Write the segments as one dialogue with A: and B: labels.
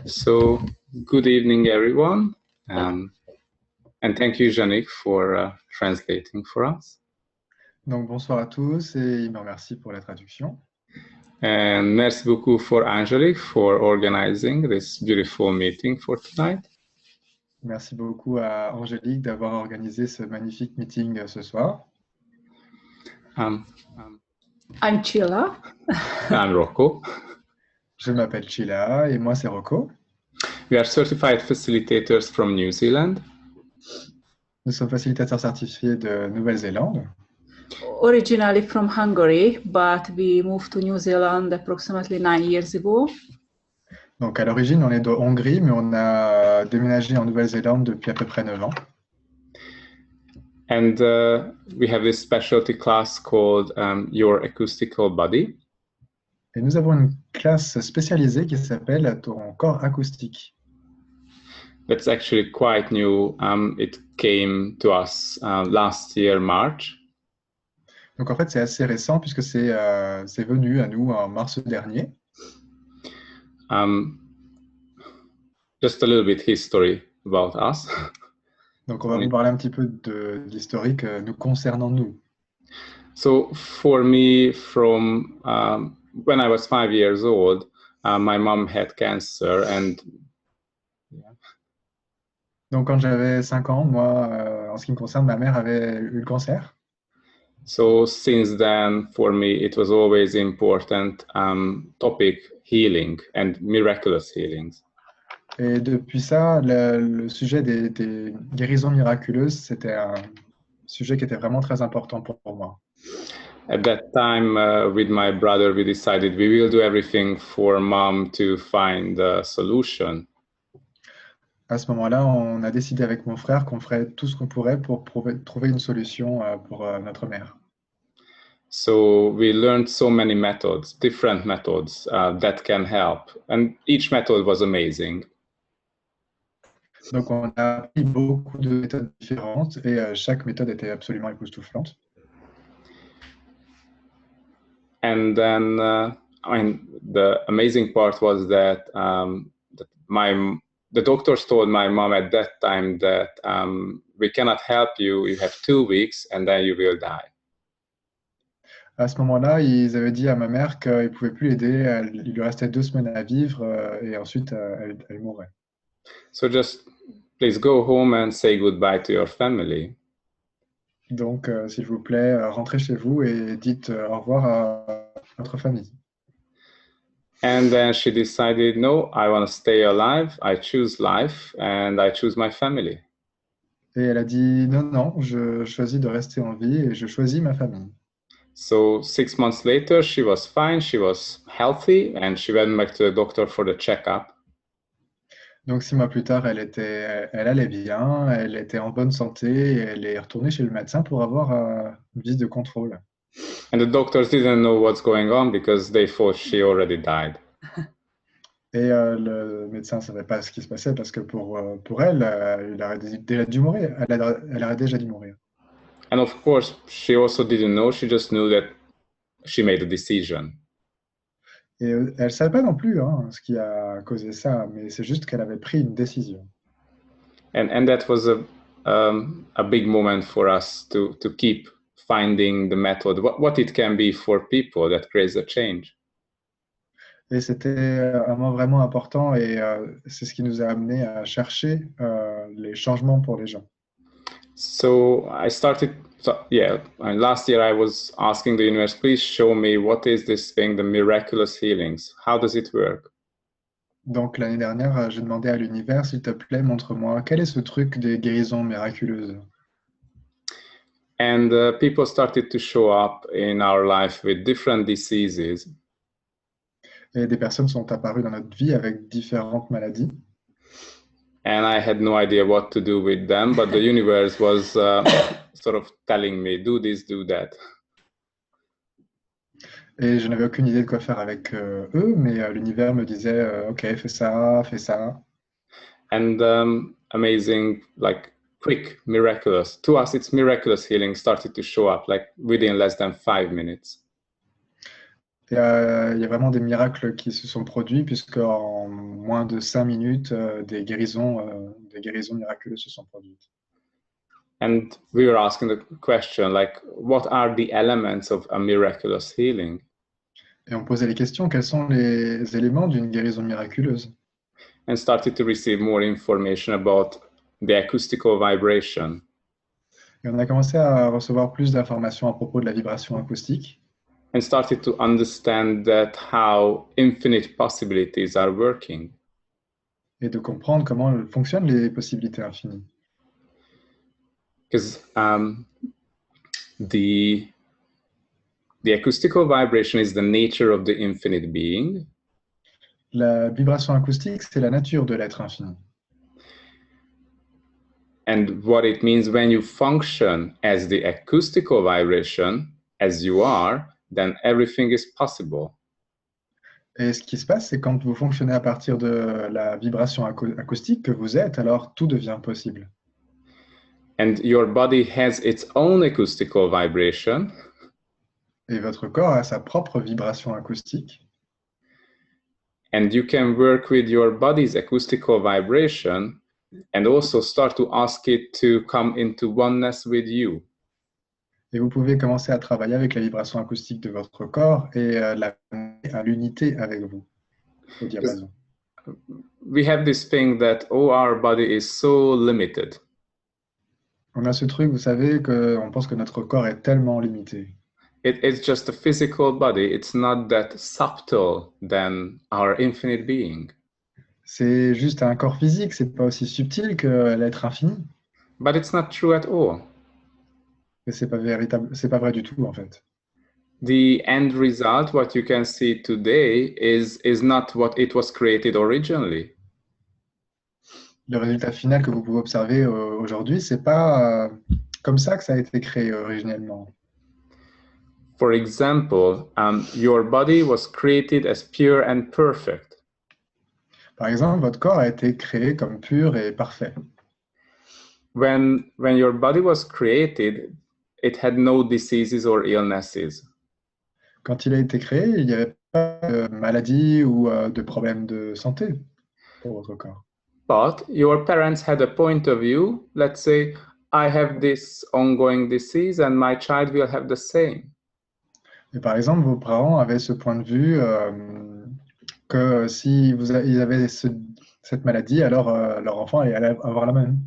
A: So, good evening, everyone, and thank you, Yannick, for translating for us.
B: Donc bonsoir à tous et il me remercie pour la traduction.
A: And merci beaucoup for Angelique for organizing this beautiful meeting for tonight.
B: Merci beaucoup à Angélique d'avoir organisé ce magnifique meeting ce soir.
C: I'm Chila.
A: I'm Rocco.
B: Je m'appelle Chila et moi c'est Rocco.
A: We are certified facilitators from New Zealand.
B: Nous sommes facilitateurs certifiés de Nouvelle-Zélande.
C: Originally from Hungary, but we moved to New Zealand approximately 9 years ago.
B: Donc à l'origine on est de Hongrie, mais on a déménagé en Nouvelle-Zélande depuis à peu près 9 ans.
A: And we have this specialty class called Your Acoustical Body.
B: Et nous avons une classe spécialisée qui s'appelle ton corps acoustique.
A: That's actually quite new. It came to us last year, March.
B: Donc en fait c'est assez récent puisque c'est venu à nous en mars dernier.
A: Just a little bit history about us.
B: Donc on va vous parler un petit peu de l'historique nous concernant nous.
A: So for me, from when I was 5 years old, my mom had cancer, and
B: donc quand j'avais 5 ans, moi, en ce qui me concerne, ma mère avait eu le cancer.
A: So since then, for me, it was always important topic healing and miraculous healings.
B: Et depuis ça, le sujet des guérisons miraculeuses, c'était un sujet qui était vraiment très important pour moi.
A: At that time, with my brother, we decided we will do everything for mom to find a solution.
B: À ce moment-là, on a décidé avec mon frère qu'on ferait tout ce qu'on pourrait pour trouver une solution pour notre mère.
A: So we learned so many methods, different methods that can help, and each method was amazing.
B: Donc on a appris beaucoup de méthodes différentes et chaque méthode était absolument époustouflante.
A: And then, I mean, the amazing part was that, the doctors told my mom at that time that we cannot help you. You have 2 weeks, and then you will die.
B: À ce moment-là, ils avaient dit à ma mère qu'ils ne pouvaient plus l'aider. Il lui restait 2 semaines à vivre et ensuite elle mourrait.
A: So just please go home and say goodbye to your family.
B: Donc, s'il vous plaît, rentrez chez vous et dites au revoir à votre famille.
A: And then she decided, no, I want to stay alive. I choose life, and I choose my family.
B: Et elle a dit non, non, je choisis de rester en vie et je choisis ma famille.
A: So 6 months later, she was fine, she was healthy, and she went back to the doctor for the checkup.
B: Donc 6 mois plus tard, elle allait bien, elle était en bonne santé et elle est retournée chez le médecin pour avoir une visite de contrôle.
A: And the doctors didn't know what's going on because they thought she already died.
B: Et le médecin ne savait pas ce qui se passait parce que pour elle, elle aurait déjà dû mourir. Elle aurait déjà dû mourir.
A: And of course, she also didn't know. She just knew that she made a decision.
B: Et elle ne savait pas non plus ce qui a causé ça, mais c'est juste qu'elle avait pris une décision.
A: And that was a big moment for us to keep finding the method, what it can be for people that creates a change.
B: Et c'était un moment vraiment important et c'est ce qui nous a amené à chercher les changements pour les gens.
A: So I started, and last year I was asking the universe, please show me what is this thing, the miraculous healings. How does it work?
B: Donc l'année dernière, j'ai demandé à l'univers, s'il te plaît, montre-moi, quel est ce truc des guérisons miraculeuses?
A: And people started to show up in our life with different diseases.
B: Et des personnes sont apparues dans notre vie avec différentes maladies.
A: And I had no idea what to do with them, but the universe was sort of telling me, do this, do that.
B: Et je n'avais aucune idée de quoi faire avec eux, mais l'univers me disait, OK, fais ça, fais ça.
A: And amazing, like quick, miraculous. To us, it's miraculous healing started to show up like within less than 5 minutes.
B: Et il y a vraiment des miracles qui se sont produits puisque en moins de 5 minutes, des guérisons miraculeuses se sont produites.
A: And we were asking the question, like, what are the elements of a miraculous healing?
B: Et on posait les questions, quels sont les éléments d'une guérison miraculeuse?
A: And started to receive more information about the acoustical vibration.
B: Et on a commencé à recevoir plus d'informations à propos de la vibration acoustique.
A: And started to understand that how infinite possibilities are working.
B: Et de comprendre comment fonctionnent les possibilités infinies.
A: Because the acoustical vibration is the nature of the infinite being.
B: La vibration acoustique, c'est la nature de l'être infini.
A: And what it means when you function as the acoustical vibration, as you are, then everything is possible.
B: Et ce qui se passe, c'est quand vous fonctionnez à partir de la vibration acoustique que vous êtes, alors tout devient possible.
A: And your body has its own acoustical vibration.
B: Et votre corps a sa propre vibration acoustique.
A: And you can work with your body's acoustical vibration and also start to ask it to come into oneness with you.
B: Et vous pouvez commencer à travailler avec la vibration acoustique de votre corps et la mener à l'unité avec vous, au diapason.
A: We have this thing that, oh, our body is so limited.
B: On a ce truc, vous savez, qu'on pense que notre corps est tellement limité.
A: It's just a physical body. It's not that subtle than our infinite being.
B: C'est juste un corps physique, c'est pas aussi subtil que l'être infini.
A: But it's not true at all.
B: Mais c'est pas véritable, c'est pas vrai du tout en fait.
A: The end result, what you can see today, is not what it was created originally.
B: Le résultat final que vous pouvez observer aujourd'hui, c'est pas comme ça que ça a été créé originellement.
A: For example, your body was created as pure and perfect.
B: Par exemple, votre corps a été créé comme pur et parfait.
A: When your body was created, it had no diseases or illnesses.
B: Quand il a été créé, il n'y avait pas de maladie ou de problème de santé pour votre corps.
A: But your parents had a point of view. Let's say, I have this ongoing disease and my child will have the same.
B: Et par exemple, vos parents avaient ce point de vue que si ils avaient cette maladie, alors leur enfant allait avoir la même.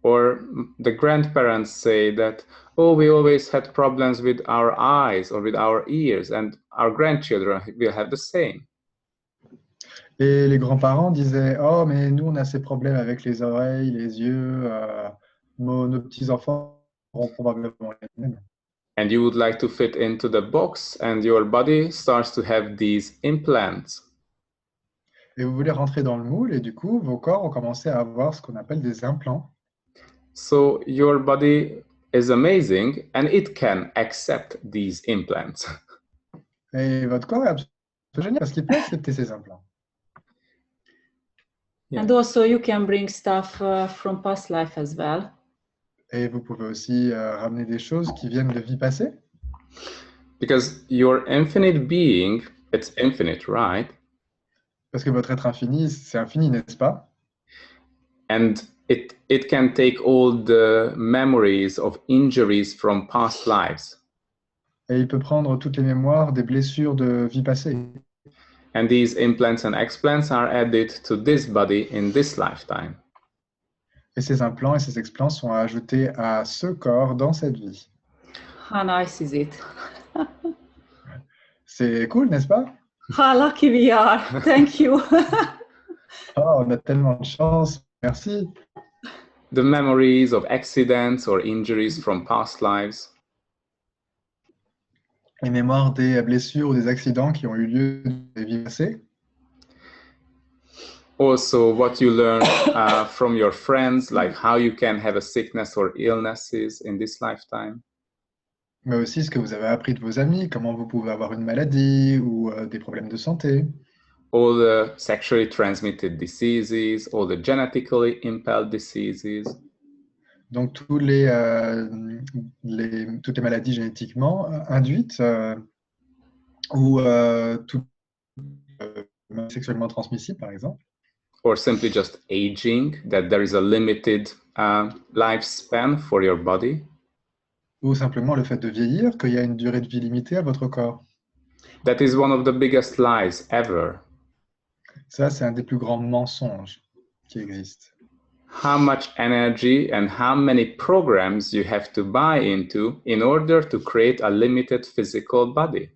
A: Or the grandparents say that, oh, we always had problems with our eyes or with our ears, and our grandchildren will have the same.
B: Et les grands-parents disaient, oh, mais nous, on a ces problèmes avec les oreilles, les yeux, nos petits-enfants auront probablement les mêmes.
A: And you would like to fit into the box, and your body starts to have these implants.
B: Et vous voulez rentrer dans le moule, et du coup, vos corps ont commencé à avoir ce qu'on appelle des implants.
A: So your body is amazing, and it can accept these implants.
B: Et votre corps est absolument génial parce qu'il peut accepter ces implants.
A: Yeah.
C: And also you can bring stuff from past life as well.
B: Et vous pouvez aussi ramener des choses qui viennent de vie passée.
A: Because your infinite being, it's infinite, right?
B: Parce que votre être infini, c'est infini, n'est-ce pas?
A: And it can take all the memories of injuries from past lives.
B: Et il peut prendre toutes les mémoires des blessures de vie passée.
A: And these implants and explants are added to this body in this lifetime.
B: Et ces implants et ces explants sont ajoutés à ce corps dans cette vie.
C: How nice is it?
B: C'est cool, n'est-ce pas?
C: How lucky we are. Thank you.
B: Oh, on a tellement de chance. Merci.
A: The memories of accidents or injuries from past lives.
B: Les mémoires des blessures ou des accidents qui ont eu lieu dans les vies passées.
A: Also, what you learn from your friends, like how you can have a sickness or illnesses in this lifetime.
B: Mais aussi ce que vous avez appris de vos amis, comment vous pouvez avoir une maladie ou des problèmes de santé.
A: All the sexually transmitted diseases, all the genetically impelled diseases.
B: Donc toutes les maladies génétiquement induites ou toutes sexuellement transmissibles, par exemple.
A: Or simply just aging, that there is a limited lifespan for your body.
B: Ou simplement le fait de vieillir, qu'il y a une durée de vie limitée à votre corps.
A: That is one of the biggest lies ever.
B: Ça, c'est un des plus grands mensonges qui existent.
A: How much energy and how many programs you have to buy into in order to create a limited physical body.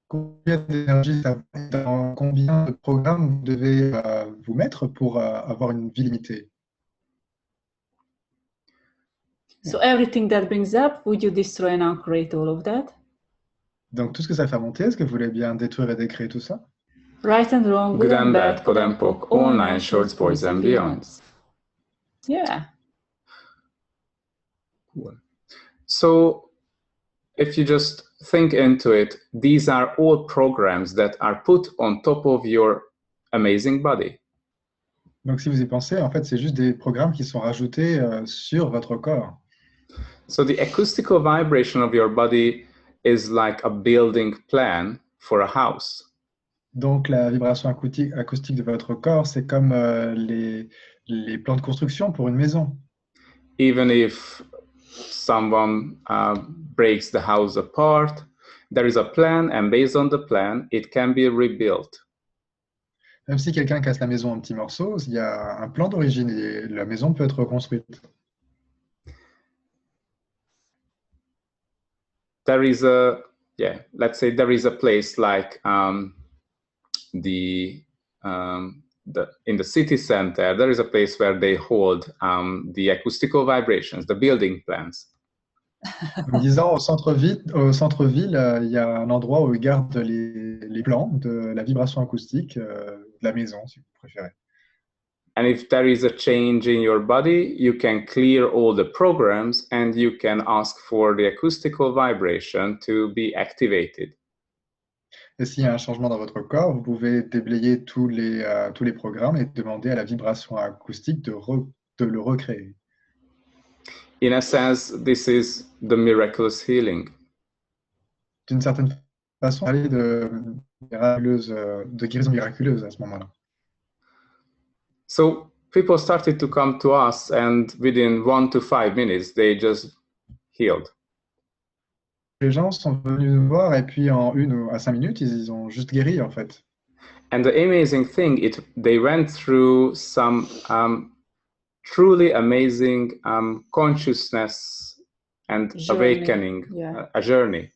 B: Combien d'énergie ça va, dans combien de programmes vous devez vous mettre pour avoir une vie limitée?
C: So everything that brings up, would you destroy and uncreate all of that?
B: Donc tout ce que ça fait monter, est-ce que vous voulez bien détruire et décréer tout ça?
C: Right and wrong,
A: Good and bad, pod and poc, all nine shorts, boys and beyonds.
C: Yeah.
A: So if you just think into it, these are all programs that are put on top of your amazing body.
B: Donc si vous y pensez, en fait, c'est juste des programmes qui sont rajoutés sur votre corps.
A: So the acoustical vibration of your body is like a building plan for a house.
B: Donc la vibration acoustique de votre corps, c'est comme les plans de construction pour une maison.
A: Even if someone breaks the house apart, there is a plan, and based on the plan, it can be rebuilt.
B: Même si quelqu'un casse la maison en petits morceaux, il y a un plan d'origine et la maison peut être reconstruite.
A: There is a, let's say there is a place like in the city center, there is a place where they hold the acoustical vibrations, the building plans.
B: En disant au centre-ville, il y a un endroit où ils gardent les plans de la vibration acoustique de la maison, si vous préférez.
A: And if there is a change in your body, you can clear all the programs and you can ask for the acoustical vibration to be activated.
B: Et s'il y a un changement dans votre corps, vous pouvez déblayer tous les programmes et demander à la vibration acoustique de le recréer.
A: In a sense, this is the miraculous healing.
B: D'une certaine façon, parler de guérison miraculeuse à ce moment-là.
A: So people started to come to us, and within 1 to 5 minutes, they just healed.
B: Les gens sont venus nous voir et puis en 1 à 5 minutes, ils ont juste guéri en fait.
A: And the amazing thing, they went through some truly amazing consciousness and awakening, a journey.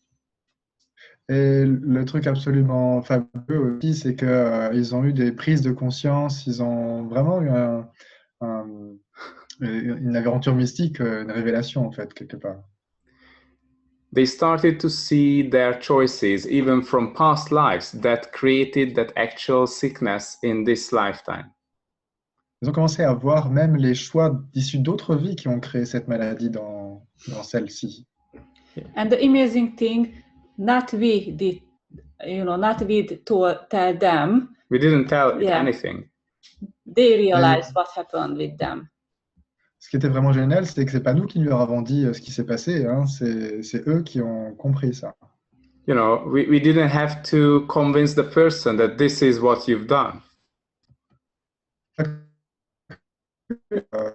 B: Et le truc absolument fabuleux aussi, c'est qu'ils ont eu des prises de conscience, ils ont vraiment eu une aventure mystique, une révélation en fait, quelque part.
A: They started to see their choices, even from past lives, that created that actual sickness in this lifetime.
B: Ils ont commencé à voir même les choix issus d'autres vies qui ont créé cette maladie dans celle-ci.
C: And the amazing thing, not we did, not we tell them.
A: We didn't tell anything.
C: They realized what happened with them.
B: Ce qui était vraiment génial, c'est que c'est pas nous qui leur avons dit ce qui s'est passé, hein, c'est eux qui ont compris ça.
A: We didn't have to convince the person that this is what you've done.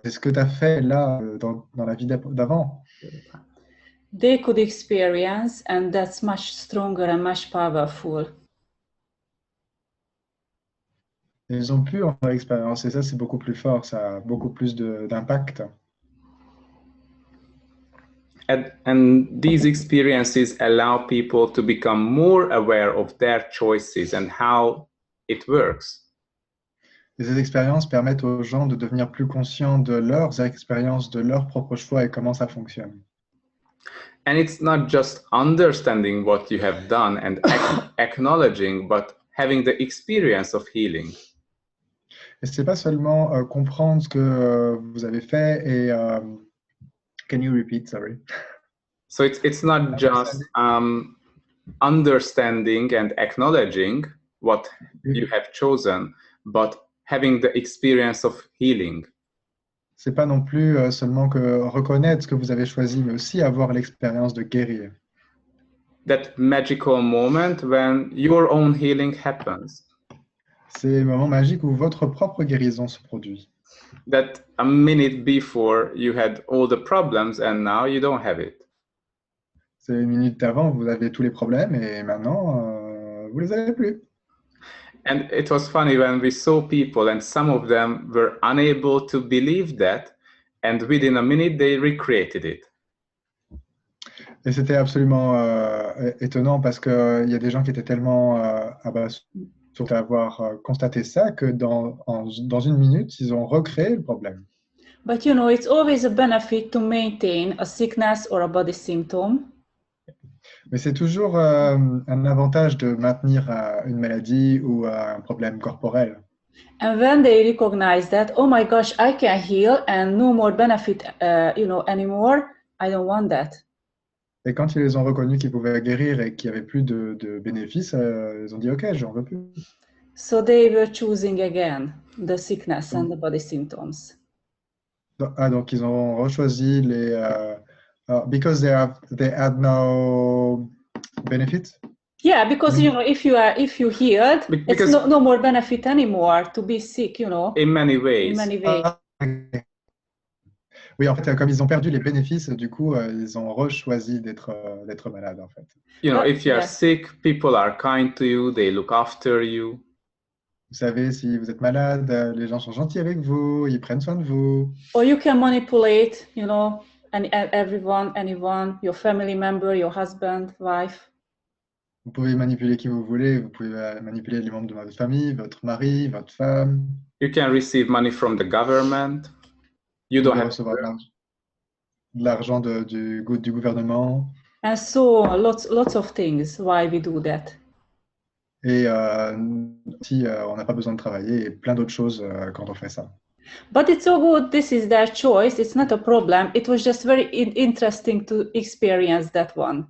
B: C'est ce que tu as fait là dans la vie d'avant.
C: They could experience, and that's much stronger and much powerful.
B: Ils ont pu en faire expérience et ça c'est beaucoup plus fort, ça a beaucoup plus d'impact.
A: And these experiences allow people to become more aware of their choices and how it works.
B: Et ces expériences permettent aux gens de devenir plus conscients de leurs expériences, de leurs propres choix et comment ça fonctionne.
A: And it's not just understanding what you have done and acknowledging, but having the experience of healing.
B: Et c'est pas seulement comprendre ce que vous avez fait et can you repeat, sorry?
A: So it's not just understanding and acknowledging what you have chosen, but having the experience of healing.
B: C'est pas non plus seulement que reconnaître ce que vous avez choisi, mais aussi avoir l'expérience de guérir.
A: that magical moment when your own healing happens.
B: C'est le moment magique où votre propre guérison se produit.
A: That a minute before you had all the problems and now you don't have it.
B: C'est une minute avant, vous avez tous les problèmes et maintenant, vous les avez plus.
A: And it was funny when we saw people and some of them were unable to believe that, and within a minute they recreated it.
B: Et c'était absolument étonnant parce qu'il y a des gens qui étaient tellement abasourdis d'avoir constaté ça que dans une minute, ils ont recréé le problème.
C: But you know, it's always a benefit to maintain a sickness or a body symptom.
B: Mais c'est toujours un avantage de maintenir une maladie ou un problème corporel.
C: And when they recognize that, oh my gosh, I can heal and no more benefit, anymore, I don't want that.
B: Et quand ils les ont reconnus qu'ils pouvaient guérir et qu'il n'y avait plus de bénéfices, ils ont dit OK, j'en veux plus.
C: So they were choosing again the sickness and the body symptoms.
B: Donc ils ont rechoisi les because they had no benefits.
C: Yeah, because you know, if you healed, it's no more benefit anymore to be sick, you know.
A: In many ways.
C: In many ways.
B: Oui, en fait, comme ils ont perdu les bénéfices, du coup, ils ont rechoisi d'être malades, en fait.
A: You know, if you are sick, people are kind to you, they look after you.
B: Vous savez, si vous êtes malade, les gens sont gentils avec vous, ils prennent soin de vous.
C: Or you can manipulate, you know, anyone, your family member, your husband, wife.
B: Vous pouvez manipuler qui vous voulez, vous pouvez manipuler les membres de votre famille, votre mari, votre femme.
A: You can receive money from the government. You don't have
B: recevoir de l'argent du gouvernement.
C: And so lots of things why we do that.
B: Et si on n'a pas besoin de travailler et plein d'autres choses quand on fait ça.
C: But it's so good. This is their choice. It's not a problem. It was just very interesting to experience that one.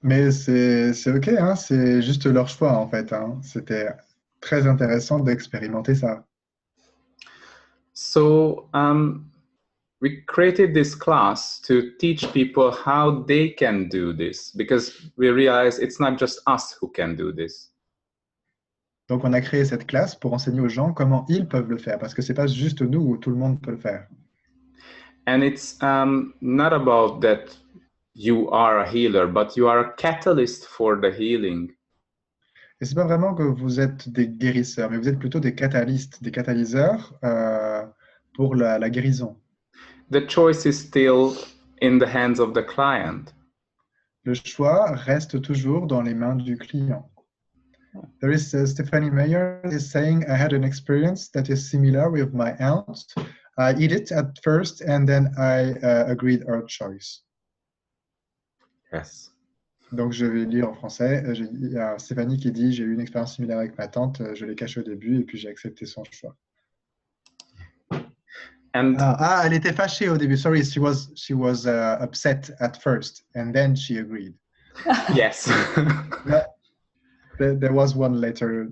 B: Mais c'est OK, hein, c'est juste leur choix en fait. Hein. C'était très intéressant d'expérimenter ça.
A: So we created this class to teach people how they can do this, because we realize it's not just us who can do this.
B: Donc on a créé cette classe pour enseigner aux gens comment ils peuvent le faire, parce que c'est pas juste nous où tout le monde peut le faire.
A: And it's not about that you are a healer, but you are a catalyst for the healing.
B: Et c'est pas vraiment que vous êtes des guérisseurs, mais vous êtes plutôt des catalystes, des catalyseurs pour la guérison.
A: The choice is still in the hands of the client.
B: Le choix reste toujours dans les mains du client. There is Stephanie Meyer is saying, I had an experience that is similar with my aunt. I did it at first and then I agreed her choice.
A: Yes.
B: Donc je vais lire en français. Il y a Stéphanie qui dit, j'ai eu une expérience similaire avec ma tante, je l'ai caché au début et puis j'ai accepté son choix.
A: And
B: elle était fâchée au début. Sorry, she was upset at first and then she agreed.
A: Yes.
B: There was one later.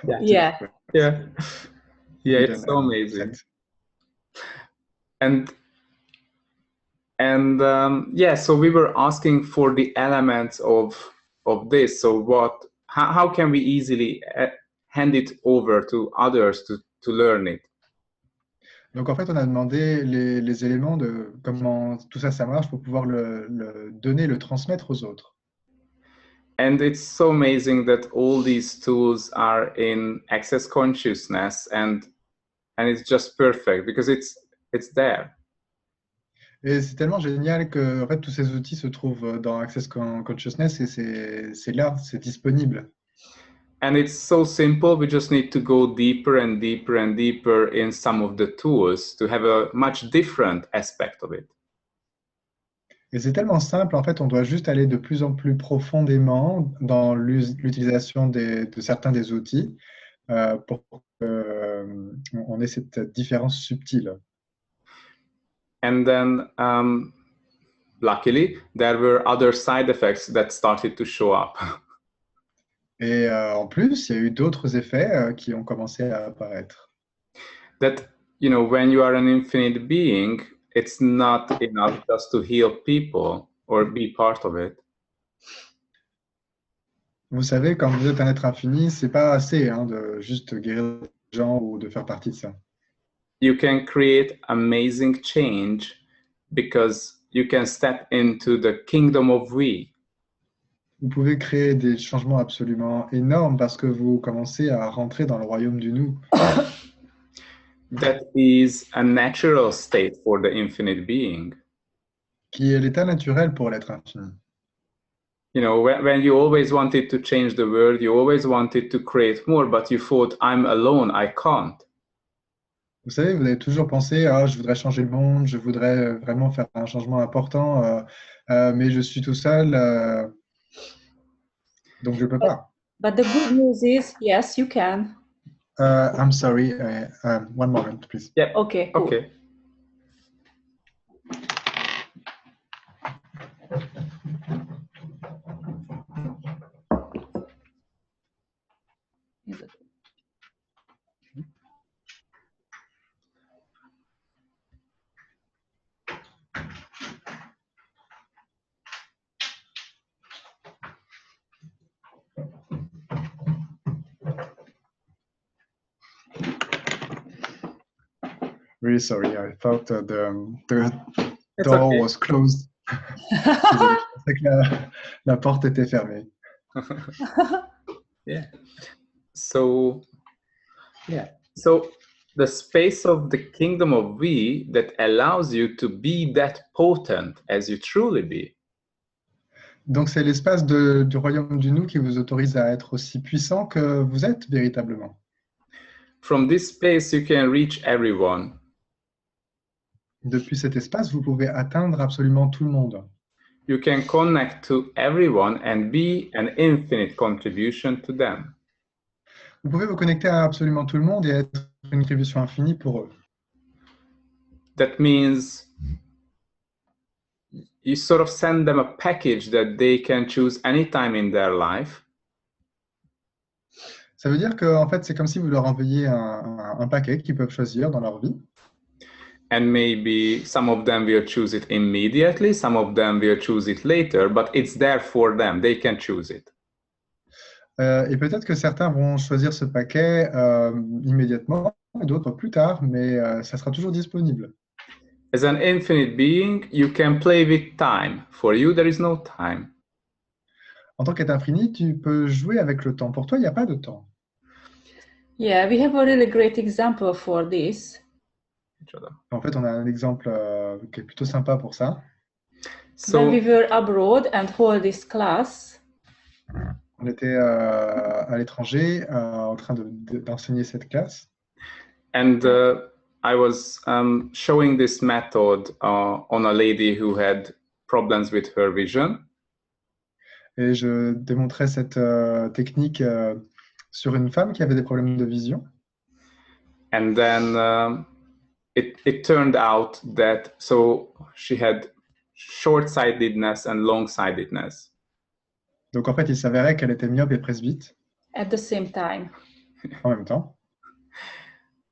C: Yeah.
A: It's so amazing. And so we were asking for the elements of this. So how can we easily hand it over to others to learn it?
B: Donc en fait, on a demandé les éléments de comment tout ça marche pour pouvoir le donner, le transmettre aux autres.
A: And it's so amazing that all these tools are in Access Consciousness, and it's just perfect because it's there.
B: Et c'est tellement génial que en fait, tous ces outils se trouvent dans Access Consciousness et c'est là, c'est disponible.
A: And it's so simple, we just need to go deeper and deeper and deeper in some of the tools to have a much different aspect of it.
B: Et c'est tellement simple, en fait, on doit juste aller de plus en plus profondément dans l'utilisation de certains des outils pour qu'on ait cette différence subtile.
A: And then, luckily, there were other side effects that started to show up.
B: Et en plus, il y a eu d'autres effets qui ont commencé à apparaître.
A: That, you know, when you are an infinite being, it's not enough just to heal people or be part of it.
B: Vous savez, quand vous êtes un être infini, c'est pas assez hein, de juste guérir les gens ou de faire partie de ça.
A: You can create amazing change because you can step into the kingdom of we.
B: Vous pouvez créer des changements absolument énormes parce que vous commencez à rentrer dans le royaume du nous.
A: That is a natural state for the infinite being.
B: Qui est l'état naturel pour l'être infini.
A: You know, when you always wanted to change the world, you always wanted to create more, but you thought, I'm alone, I can't.
B: Vous savez, vous avez toujours pensé, ah, je voudrais changer le monde, je voudrais vraiment faire un changement important, mais je suis tout seul, donc je ne peux pas.
C: But the good news is, yes, you can.
B: I'm sorry, one moment, please.
A: Yeah.
C: Okay, cool.
A: Okay.
B: Really sorry, I thought the
A: It's
B: door
A: okay.
B: was closed. Je pensais que la porte était fermée.
A: Yeah. So the space of the kingdom of we that allows you to be that potent as you truly be.
B: Donc c'est l'espace du royaume du nous qui vous autorise à être aussi puissant que vous êtes véritablement.
A: From this space, you can reach everyone.
B: Depuis cet espace, vous pouvez atteindre absolument tout le monde.
A: You can connect to everyone and be an infinite contribution to them.
B: Vous pouvez vous connecter à absolument tout le monde et être une contribution infinie pour eux.
A: That means you sort of send them a package that they can choose anytime in their life.
B: Ça veut dire que en fait, c'est comme si vous leur envoyiez un paquet qu'ils peuvent choisir dans leur vie.
A: And maybe some of them will choose it immediately, some of them will choose it later, but it's there for them. They can choose it.
B: Et peut-être que certains vont choisir ce paquet immédiatement et d'autres plus tard, mais ça sera toujours disponible.
A: As an infinite being, you can play with time. For you, there is no time.
B: En tant qu'être infini, tu peux jouer avec le temps. Pour toi, il n'y a pas de temps.
C: Yeah, we have a really great example for this.
B: En fait, on a un exemple qui est plutôt sympa pour ça.
A: So,
C: When we were abroad and hold this class,
B: On était à l'étranger en train d'enseigner cette classe.
A: and I was showing this method on a lady who had problems with her vision.
B: Et je démontrais cette technique sur une femme qui avait des problèmes de vision.
A: And then it turned out that so she had short-sightedness and long-sightedness.
B: Donc en fait, il s'avérait qu'elle était myope et presbyte
C: at the same time.
B: en même temps.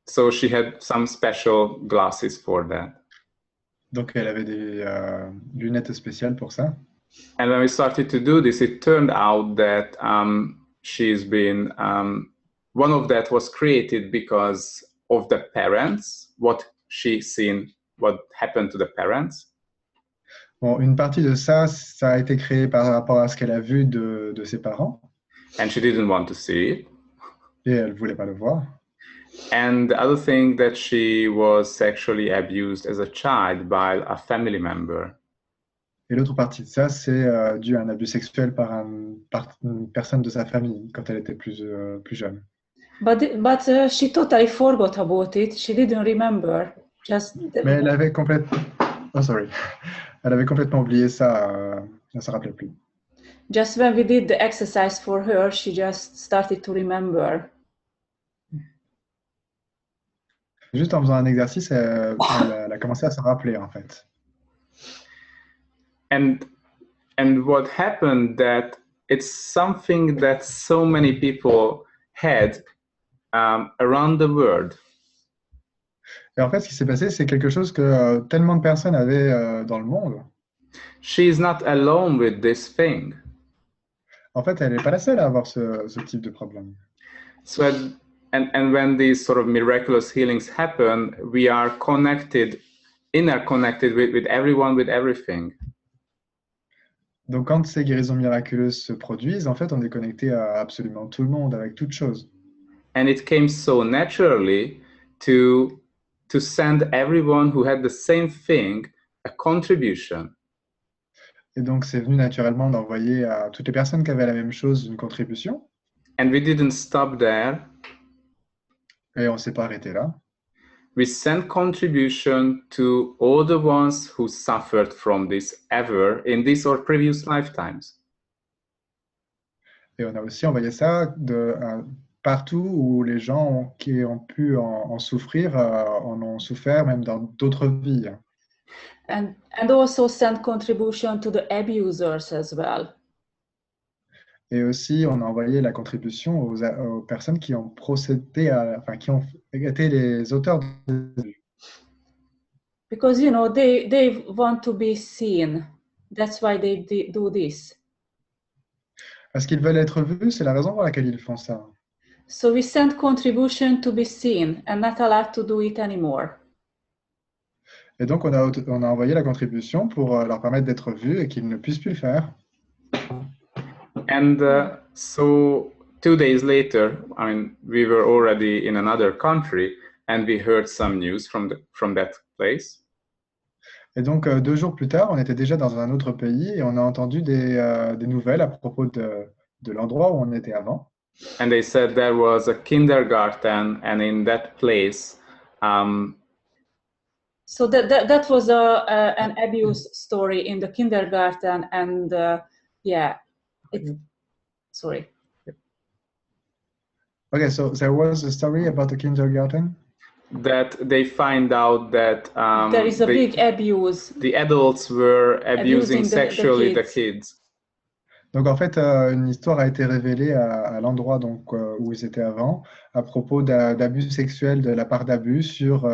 A: So she had some special glasses for that.
B: Donc elle avait des lunettes spéciales pour ça.
A: And when we started to do this, it turned out that she's been, one of that was created because of the parents, what she's seen, what happened to the parents.
B: Bon, une partie de ça, ça a été créé par rapport à ce qu'elle a vu de ses parents.
A: And she didn't want to see it.
B: Et elle ne voulait pas le voir.
A: And the other thing that she was sexually abused as a child by a family member.
B: Et l'autre partie de ça, c'est dû à un abus sexuel par une personne de sa famille quand elle était plus jeune.
C: But she totally forgot about it. She didn't remember.
B: Mais elle avait complètement... Oh, sorry. Elle avait complètement oublié ça. Elle ne se rappelait plus.
C: Just when we did the exercise for her, she just started to remember.
B: Juste en faisant un exercice, elle a commencé à se rappeler, en fait.
A: And what happened that it's something that so many people had around the world.
B: Et en fait, ce qui s'est passé, c'est quelque chose que tellement de personnes avaient dans le monde.
A: She is not alone with this thing.
B: En fait, elle n'est pas la seule à avoir ce type de problème.
A: So, and when these sort of miraculous healings happen, we are connected, interconnected with everyone, with everything.
B: Donc, quand ces guérisons miraculeuses se produisent, en fait, on est connecté à absolument tout le monde, avec toute chose.
A: And it came so naturally to send everyone who had the same thing a contribution.
B: Et donc, c'est venu naturellement d'envoyer à toutes les personnes qui avaient la même chose une contribution.
A: And we didn't stop there.
B: Et on ne s'est pas arrêté là.
A: We sent contribution to all the ones who suffered from this ever in this or previous lifetimes.
B: Et on a aussi envoyé ça partout où les gens qui ont pu en souffrir en ont souffert, même dans d'autres vies.
C: And also send contribution to the abusers as well.
B: Et aussi, on a envoyé la contribution aux personnes qui ont procédé qui ont été les auteurs de...
C: Because, you know, they want to be seen. That's why they do this.
B: Parce qu'ils veulent être vus, c'est la raison pour laquelle ils font ça.
C: So we send contribution to be seen and not allowed to do it anymore.
B: Et donc, on a envoyé la contribution pour leur permettre d'être vus et qu'ils ne puissent plus le faire.
A: And so 2 days later, I mean, we were already in another country and we heard some news from that place.
B: Et donc, 2 jours plus tard, on était déjà dans un autre pays et on a entendu des nouvelles à propos de l'endroit où on était avant.
A: And they said there was a kindergarten, and in that place,
C: so that was an abuse story in the kindergarten, and yeah, sorry.
B: Okay, so there was a story about the kindergarten.
A: That they find out that
C: there is a big abuse.
A: The adults were abusing sexually the kids.
B: Donc en fait, une histoire a été révélée à l'endroit où ils étaient avant à propos d'abus sexuels de la part d'abus sur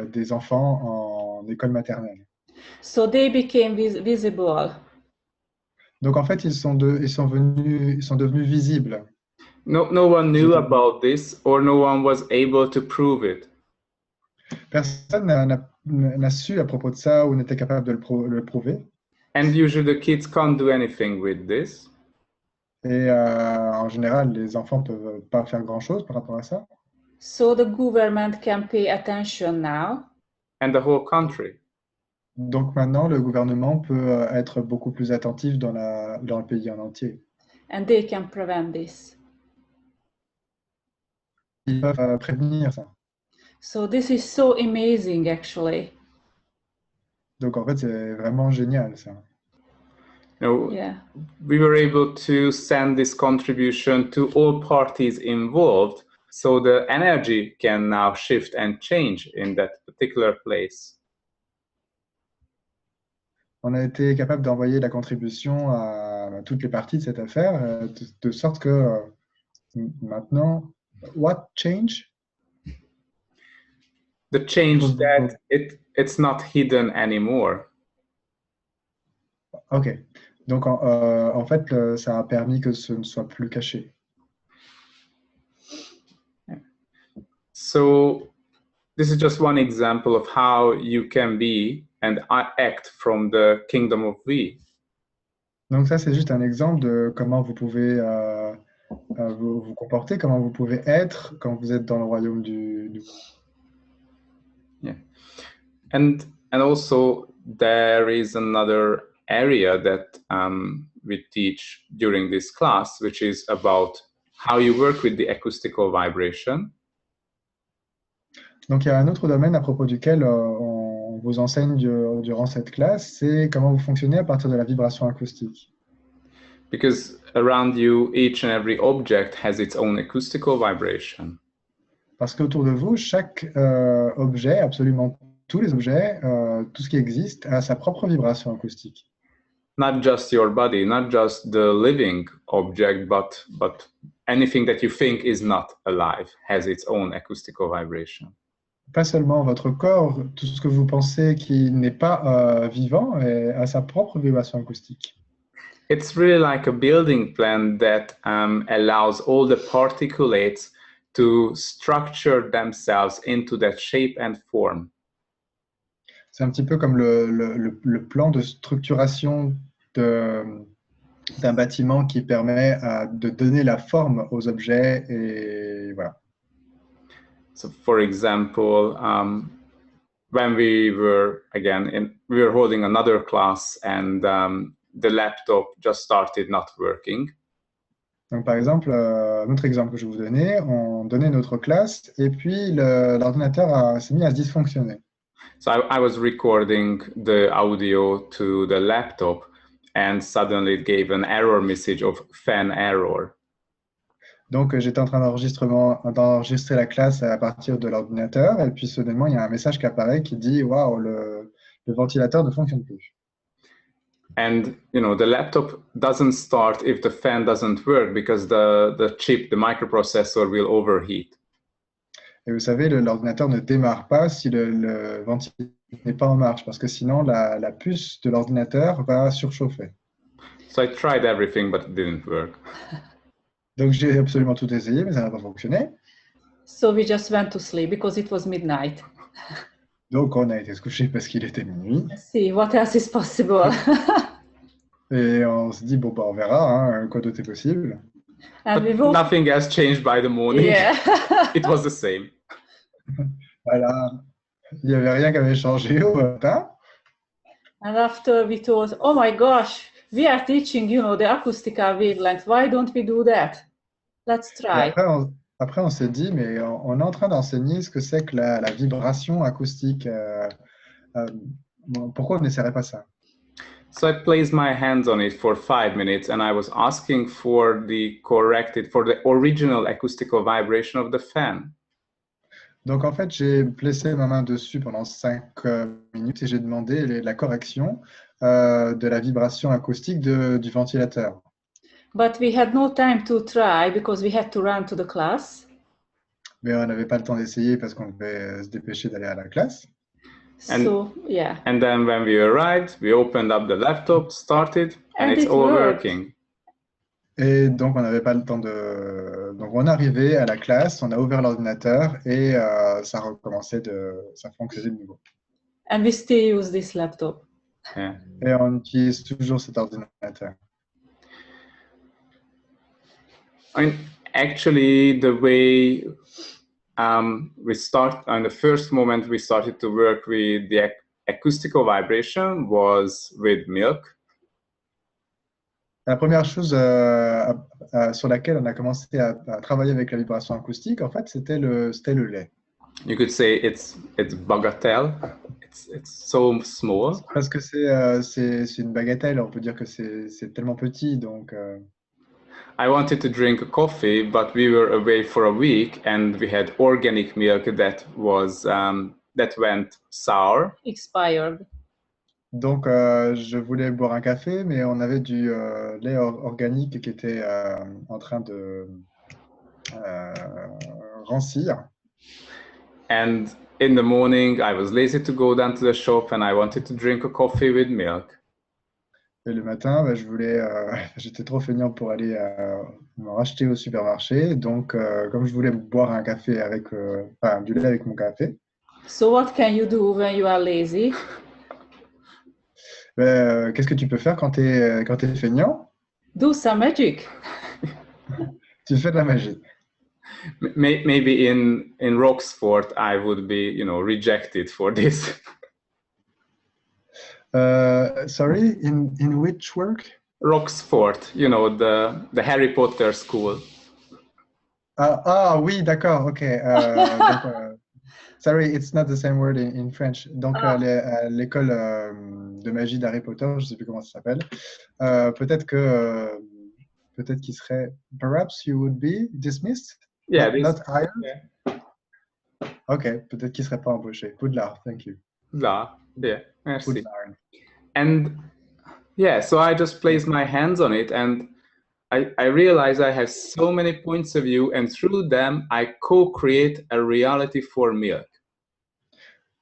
B: des enfants en école maternelle.
C: So they became visible.
B: Donc en fait, ils sont devenus visibles.
A: No one knew about this, or no one was able to prove it.
B: Personne n'a su à propos de ça ou n'était capable de le prouver.
A: And usually the kids can't do anything with this.
B: Et en général, les enfants ne peuvent pas faire grand-chose par rapport à ça.
C: So the government can pay attention now.
A: And the whole country.
B: Donc maintenant, le gouvernement peut être beaucoup plus attentif dans le pays en entier.
C: And they can prevent this.
B: Ils peuvent prévenir ça.
C: So this is so amazing, actually.
B: Donc en fait, c'est vraiment génial ça.
C: Yeah.
A: We were able to send this contribution to all parties involved, so the energy can now shift and change in that particular place.
B: On a été capable d'envoyer la contribution à toutes les parties de cette affaire, de sorte que maintenant, what change?
A: The change that it's not hidden anymore.
B: Ok. Donc, en fait, ça a permis que ce ne soit plus caché.
A: So, this is just one example of how you can be and act from the kingdom of we.
B: Donc ça, c'est juste un exemple de comment vous pouvez vous comporter, comment vous pouvez être quand vous êtes dans le royaume du...
A: Yeah. And also, there is another area that we teach during this class, which is about how you work with the acoustical vibration.
B: Donc il y a un autre domaine à propos duquel on vous enseigne durant cette classe, c'est comment vous fonctionnez à partir de la vibration acoustique.
A: Because around you, each and every object has its own acoustical vibration.
B: Parce qu'autour de vous, chaque objet, absolument tous les objets, tout ce qui existe, a sa propre vibration acoustique.
A: Not just your body, not just the living object, but anything that you think is not alive has its own acoustical vibration.
B: Pas seulement votre corps, tout ce que vous pensez qui n'est pas vivant a sa propre vibration acoustique.
A: it's really like a building plan that allows all the particulates to structure themselves into that shape and form.
B: C'est un petit peu comme le plan de structuration d'un bâtiment qui permet de donner la forme aux objets et voilà.
A: So, for example, when we were we were holding another class and the laptop just started not working.
B: Donc, par exemple, un autre exemple que je vais vous donner, on donnait notre classe et puis l'ordinateur s'est mis à se dysfonctionner.
A: So I was recording the audio to the laptop and suddenly it gave an error message of fan error.
B: Donc, j'étais en train d'enregistrer la classe à partir de l'ordinateur et puis soudainement, il y a un message qui apparaît qui dit « Waouh, le ventilateur ne fonctionne plus ».
A: And the laptop doesn't start if the fan doesn't work because the chip, the microprocessor, will overheat.
B: Et vous savez, l'ordinateur ne démarre pas si le ventilateur n'est pas en marche parce que sinon la puce de l'ordinateur va surchauffer.
A: So I tried everything, but it didn't work.
B: Donc j'ai absolument tout essayé, mais ça n'a pas fonctionné.
C: So we just went to sleep because it was midnight.
B: Donc on a été se coucher parce qu'il était minuit.
C: See what else is possible.
B: Et on se dit bon bah on verra, hein, quoi d'autre est possible.
C: And we
A: But nothing has changed by the morning.
C: Yeah.
A: It was the same.
B: Voilà, il n'y avait rien qui avait changé au matin.
C: And after we thought, oh my gosh, we are teaching, the acoustical wavelength. Why don't we do that? Let's try.
B: Après, on s'est dit, mais on est en train d'enseigner ce que c'est que la vibration acoustique. Pourquoi on n'essaierait pas ça?
A: So I placed my hands on it for 5 minutes and I was asking for the original acoustical vibration of the fan.
B: Donc, en fait, j'ai placé ma main dessus pendant 5 minutes et j'ai demandé la correction de la vibration acoustique du ventilateur.
C: But we had no time to try because we had to run to the class.
B: Mais on n'avait pas le temps d'essayer parce qu'on devait se dépêcher d'aller à la classe.
C: So, yeah.
A: And then when we arrived, we opened up the laptop, started, and it's all working.
B: Et donc, on n'avait pas le temps Donc, on est arrivé à la classe, on a ouvert l'ordinateur et ça fonctionnait de nouveau.
C: And we still use this laptop.
A: Yeah.
B: Et on utilise toujours cet ordinateur.
A: Actually, the way on the first moment we started to work with the acoustical vibration was with milk.
B: La première chose sur laquelle on a commencé à travailler avec la vibration acoustique, en fait, c'était le lait.
A: You could say it's bagatelle. It's so small.
B: Parce que c'est une bagatelle, on peut dire que c'est tellement petit, donc.
A: I wanted to drink a coffee, but we were away for a week, and we had organic milk that went sour.
C: Expired.
B: Donc, je voulais boire un café, mais on avait du lait organique qui était en train de rancir.
A: And in the morning, I was lazy to go down to the shop, and I wanted to drink a coffee with milk.
B: Et le matin, j'étais trop feignant pour aller m'en racheter au supermarché. Donc, comme je voulais boire un café du lait avec mon café.
C: So what can you do when you are lazy?
B: Qu'est-ce que tu peux faire quand tu es feignant?
C: Do some magic.
B: Tu fais de la magie.
A: Maybe in Roxford, I would be, rejected for this.
B: Sorry, in which work?
A: Roxford, the Harry Potter school.
B: Oui, d'accord, ok. Sorry, it's not the same word in French. Donc, l'école de magie d'Harry Potter, je ne sais plus comment ça s'appelle. Peut-être qu'il serait. Perhaps you would be dismissed.
A: Yeah,
B: not hired.
A: Yeah.
B: Ok, peut-être qu'il ne serait pas embauché. Poudlard, thank you.
A: Poudlard, yeah, merci.
B: Poudlard.
A: And yeah, so I just placed my hands on it, and I realized I have so many points of view, and through them, I co-create a reality for milk.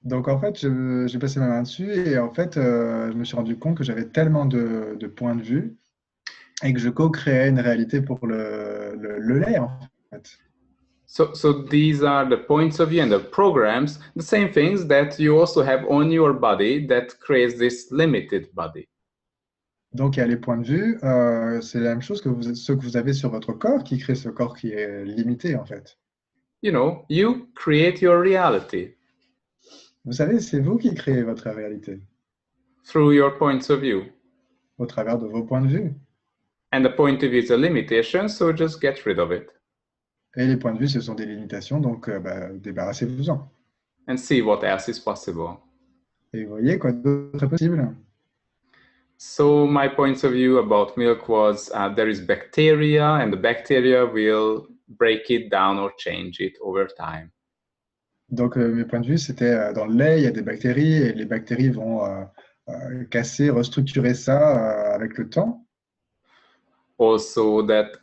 B: Donc, en fait, j'ai passé ma main dessus et en fait, je me suis rendu compte que j'avais tellement de points de vue. et que je co-créais une réalité pour le lait, en fait.
A: So these are the points of view and the programs, the same things that you also have on your body that creates this limited body.
B: Donc, il y a les points de vue, c'est la même chose que ceux que vous avez sur votre corps qui crée ce corps qui est limité, en fait.
A: You know, you create your reality
B: Vous savez, c'est vous qui créez votre réalité
A: through your points of view.
B: au travers de vos points de vue.
A: And the point of view is a limitation, so just get rid of it
B: Et les points de vue, ce sont des limitations, donc débarrassez-vous-en.
A: and see what else is possible.
B: Et vous voyez quoi d'autre est possible?
A: So my points of view about milk was there is bacteria, and the bacteria will break it down or change it over time.
B: Donc, mes points de vue, c'était dans le lait, il y a des bactéries, et les bactéries vont casser, restructurer ça avec le temps.
A: Also that,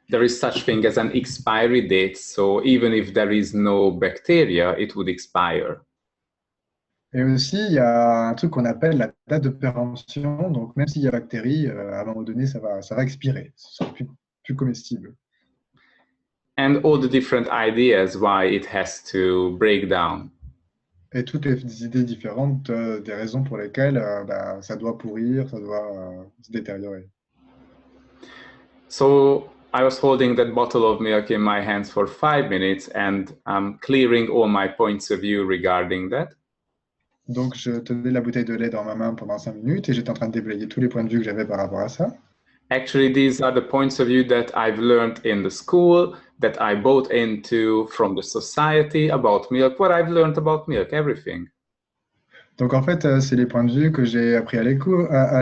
A: there is such thing as an expiry date. So even if there is no bacteria, it would expire.
B: Et aussi, il y a un truc qu'on appelle la date de péremption. Donc, même s'il y a bactéries, à un moment donné, ça va expirer. Ce sera plus comestible.
A: And all the different ideas why it has to break down.
B: Et toutes les idées différentes des raisons pour lesquelles ça doit pourrir, ça doit se détériorer.
A: So I was holding that bottle of milk in my hands for 5 minutes and clearing all my points of view regarding that.
B: Donc, je tenais la bouteille de lait dans ma main pendant 5 minutes et j'étais en train de déblayer tous les points de vue que j'avais par rapport à ça.
A: Actually, these are the points of view that I've learned in the school, that I bought into from the society about milk, what I've learned about milk, everything.
B: Donc, en fait, c'est les points de vue que j'ai appris à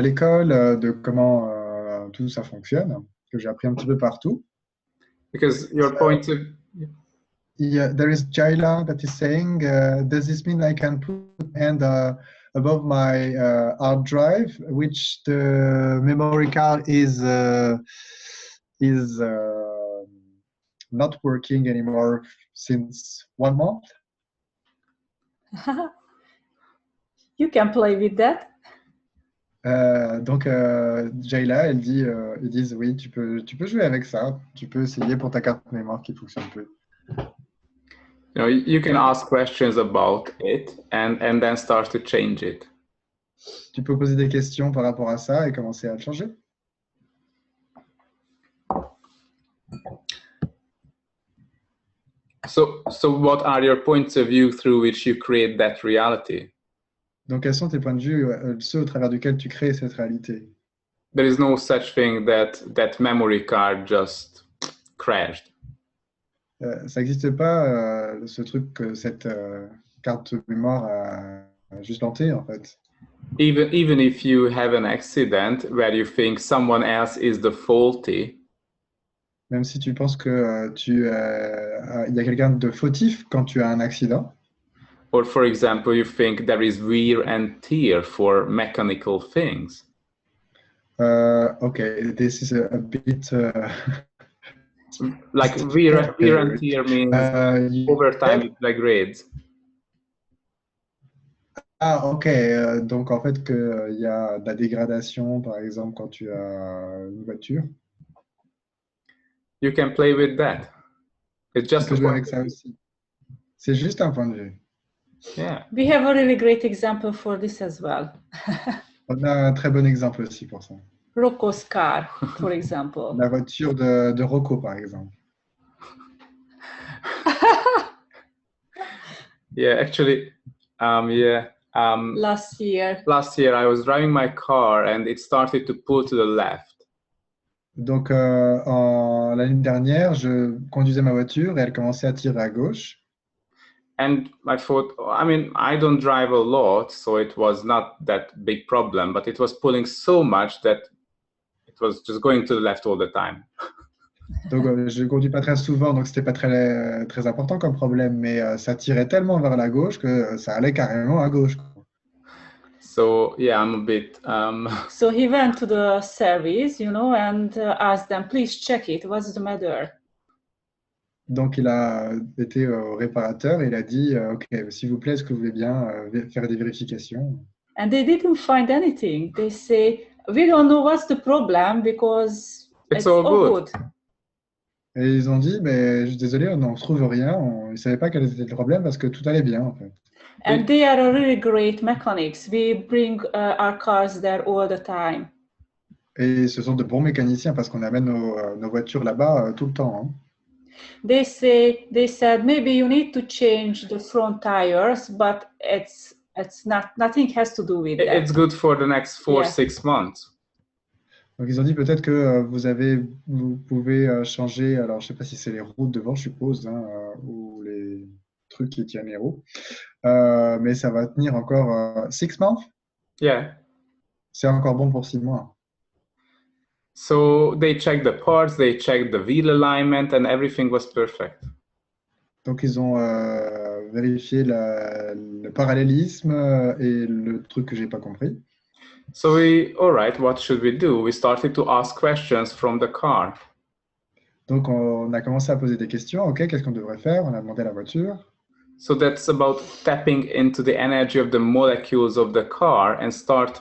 B: l'école, de comment tout ça fonctionne, que j'ai appris un petit peu partout.
A: Because your point of
B: Yeah, there is Jaila that is saying, does this mean I can put my hand above my hard drive, which the memory card is not working anymore since 1 month?
C: You can play with that.
B: Donc, Jaila, ils disent, oui, tu peux jouer avec ça. Tu peux essayer pour ta carte mémoire qui fonctionne plus.
A: You know, you can ask questions about it and then start to change it.
B: Tu peux poser des questions par rapport à ça et commencer à le changer.
A: So what are your points of view through which you create that reality?
B: Donc, quels sont tes points de vue, ceux au travers duquel tu crées cette réalité?
A: There is no such thing that memory card just crashed.
B: Ça n'existe pas, ce truc que cette carte mémoire a juste planté, en fait.
A: Even if you have an accident where you think someone else is the faulty,
B: Même si tu penses que il y a quelqu'un de fautif quand tu as un accident,
A: or for example, you think there is wear and tear for mechanical things.
B: okay, this is a bit...
A: Like wear and tear means over time it degrades.
B: Ah, ok. Donc, en fait, qu'il y a de la dégradation, par exemple, quand tu as une voiture.
A: You can play with that. It's
B: Tu
A: just
B: peux
A: a
B: jouer
A: point.
B: avec ça aussi. C'est juste un point de vue.
A: Yeah.
C: We have a really great example for this as well.
B: On a un très bon exemple aussi pour ça.
C: Rocco's car, for example.
B: La voiture de Rocco, par exemple.
A: Yeah, actually,
C: Last year.
A: last year I was driving my car and it started to pull to the left.
B: Donc, l'année dernière, je conduisais ma voiture et elle commençait à tirer à gauche.
A: And I thought, I mean, I don't drive a lot, so it was not that big problem, but it was pulling so much that it was just going to the left all the time.
B: Donc, je ne conduis pas très souvent, donc ce n'était pas très, très important comme problème, mais ça tirait tellement vers la gauche que ça allait carrément à gauche.
A: So yeah, I'm a bit.
C: So he went to the service, and asked them, please check it. What's the matter?
B: Donc, il a été au réparateur et il a dit, OK, s'il vous plaît, est-ce que vous voulez bien faire des vérifications?
C: And they didn't find anything. They say, we don't know what's the problem because
A: It's all good.
B: Et ils ont dit, mais je suis désolé, on n'en trouve rien. Ils ne savaient pas quel était le problème parce que tout allait bien, en fait.
C: And they are a really great mechanics. We bring our cars there all the time.
B: Et ce sont de bons mécaniciens parce qu'on amène nos voitures là-bas tout le temps. Hein.
C: They said maybe you need to change the front tires, but it's not, nothing has to do with that.
A: It's good for the next 4-6 months.
B: Donc ils ont dit peut-être que vous pouvez changer, alors je ne sais pas si c'est les roues devant, je suppose, hein, ou les trucs qui tiennent les roues, mais ça va tenir encore 6 months.
A: Yeah.
B: C'est encore bon pour 6 mois.
A: So they checked the parts, they checked the wheel alignment, and everything was perfect.
B: Donc ils ont vérifié le parallélisme et le truc que j'ai pas compris.
A: So all right, what should we do? We started to ask questions from the car.
B: Donc on a commencé à poser des questions. Ok, qu'est-ce qu'on devrait faire? On a demandé à la voiture.
A: So that's about tapping into the energy of the molecules of the car and start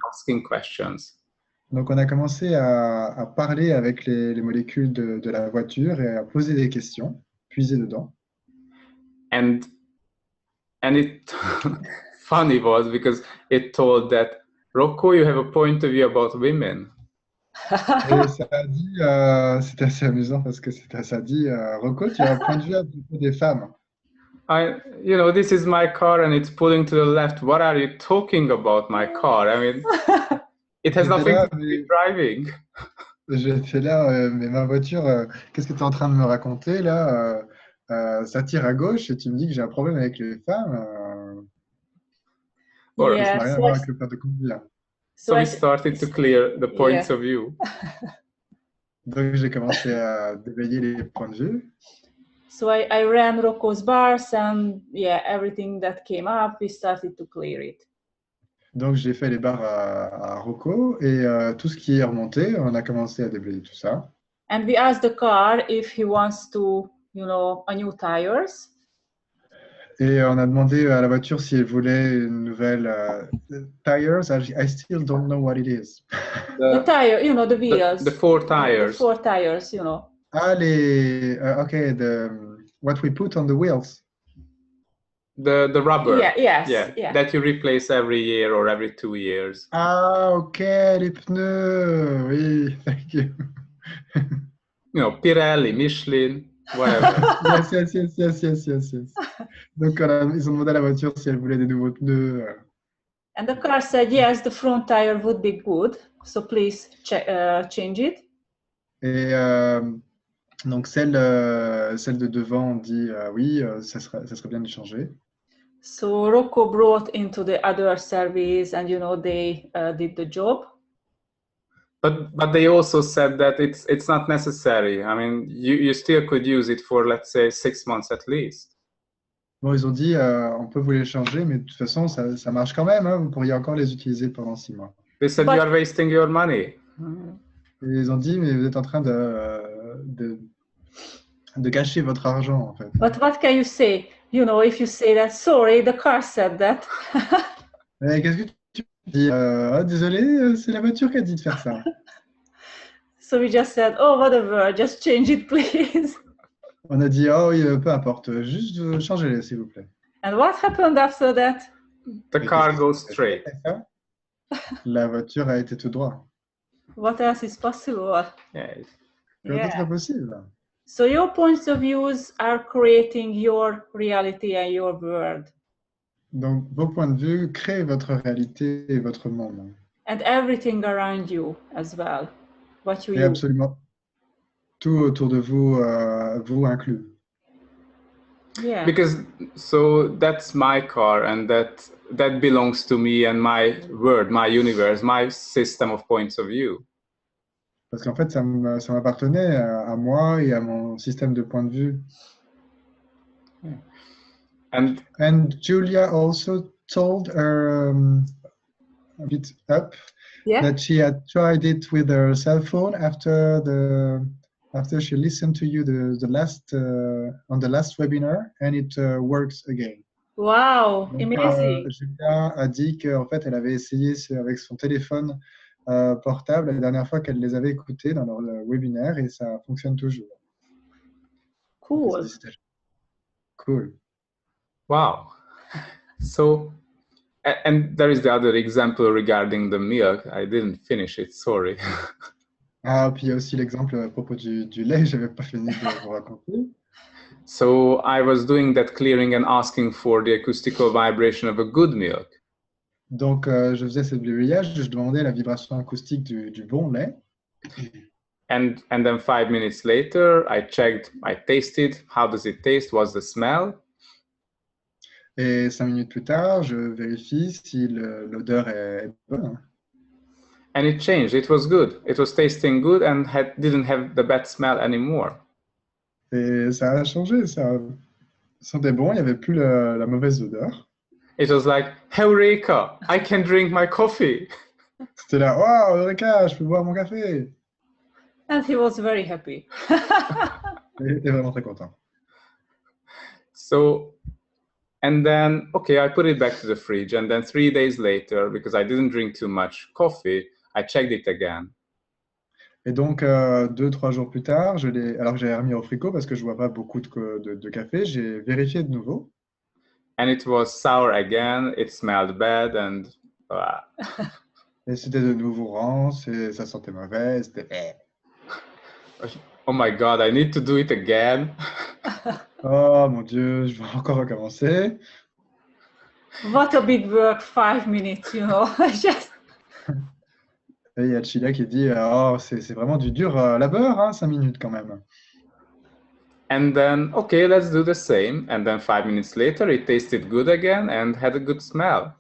A: asking questions.
B: Donc on a commencé à parler avec les molécules de la voiture et à poser des questions, puiser dedans.
A: And it funny was because it told that Rocco, you have a point of view about women.
B: Et ça a dit, c'était assez amusant parce que ça a dit, Rocco, tu as un point de vue à propos des femmes.
A: This is my car and it's pulling to the left. What are you talking about, my car? I mean, it has nothing to do with driving.
B: J'étais là, mais ma voiture, qu'est-ce que tu es en train de me raconter là? Ça tire à gauche et tu me dis que j'ai un problème avec les femmes. Ça n'a rien à voir avec le père de conduire.
A: So we started to clear the points of view.
B: Donc j'ai commencé à déblayer les points de vue.
C: So I ran Rocco's bars and everything that came up, we started to clear it.
B: Donc j'ai fait les barres à Rocco et tout ce qui est remonté, on a commencé à déblayer tout ça.
C: And we asked the car if he wants to, a new tires.
B: Et on a demandé à la voiture si elle voulait une nouvelle tires. I still don't know what it is.
C: The tire, the wheels.
A: The 4 tires.
C: The 4 tires,
B: Ah, okay, what we put on the wheels.
A: The rubber.
C: Yeah.
A: That you replace every year or every 2 years.
B: Ah, ok, les pneus. Oui, thank you.
A: Pirelli, Michelin, whatever.
B: Yes. Donc, ils ont demandé à la voiture si elle voulait des nouveaux pneus.
C: And the car said, yes, the front tire would be good. So please change it.
B: Et donc, celle de devant dit oui, ça serait bien de changer.
C: So Rocco brought into the other service and, they did the job.
A: But they also said that it's not necessary. I mean, you still could use it for, let's say, 6 months at least.
B: Bon, ils ont dit, on peut vous les changer, mais de toute façon, ça marche quand même. Hein, vous pourriez encore les utiliser pendant 6 mois.
A: They said you are wasting your money.
B: Et ils ont dit, mais vous êtes en train de gâcher votre argent, en fait.
C: But what can you say? If you say that, sorry, the car said that.
B: Qu'est-ce que tu dis? Désolé, c'est la voiture qui a dit de faire ça.
C: So we just said, oh, whatever, just change it, please.
B: On a dit, oh oui, peu importe, juste changez-les, s'il vous plaît.
C: And what happened after that?
A: The car goes straight.
B: La voiture a été tout droit.
C: What else is possible?
A: Yes.
B: C'est possible.
C: So your points of views are creating your reality and your world.
B: Donc, vos points de vue créent votre réalité et votre monde.
C: And everything around you as well. What you
B: et absolument tout autour de vous, vous inclus.
C: Yeah.
A: Because so that's my car and that belongs to me and my world, my universe, my system of points of view.
B: Parce qu'en fait, ça m'appartenait à moi et à mon système de point de vue. And Julia also told her a bit up that she had tried it with her cell phone after she listened to you the last on the last webinar, and it works again.
C: Wow,
B: donc,
C: amazing.
B: Julia a dit qu'en fait, elle avait essayé avec son téléphone portables la dernière fois qu'elle les avait écoutés dans leur webinaire et ça fonctionne toujours.
C: Cool.
B: Cool.
A: Wow. So, and there is the other example regarding the milk. I didn't finish it, sorry.
B: Ah, puis il y a aussi l'exemple à propos du lait, je n'avais pas fini de vous raconter.
A: So I was doing that clearing and asking for the acoustical vibration of a good milk.
B: Donc, je faisais ce blayage, je demandais la vibration acoustique du bon lait.
A: And then 5 minutes later, I checked, I tasted, how does it taste, what's the smell?
B: Et 5 minutes plus tard, je vérifie si l'odeur est bonne.
A: And it changed, it was good. It was tasting good and didn't have the bad smell anymore.
B: Et ça a changé, ça sentait bon, il n'y avait plus la mauvaise odeur.
A: It was like, Eureka, I can drink my coffee.
B: C'était là, waouh, Eureka, je peux boire mon café.
C: And he was very happy.
B: Et vraiment très content.
A: So, and then, okay, I put it back to the fridge. And then 3 days later, because I didn't drink too much coffee, I checked it again.
B: Et donc, 2-3 jours plus tard, alors que j'avais remis au frigo parce que je ne bois pas beaucoup de café, j'ai vérifié de nouveau.
A: And it was sour again, it smelled bad, and
B: Et c'était de nouveau rance, et ça sentait mauvais, c'était...
A: Oh my God, I need to do it again.
B: Oh mon Dieu, je vais encore recommencer.
C: What a big work, 5 minutes, you know. Just...
B: Et il y a Chila qui dit, oh, c'est vraiment du dur labeur, hein, 5 minutes quand même.
A: And then, okay, let's do the same. And then 5 minutes later, it tasted good again and had a good smell.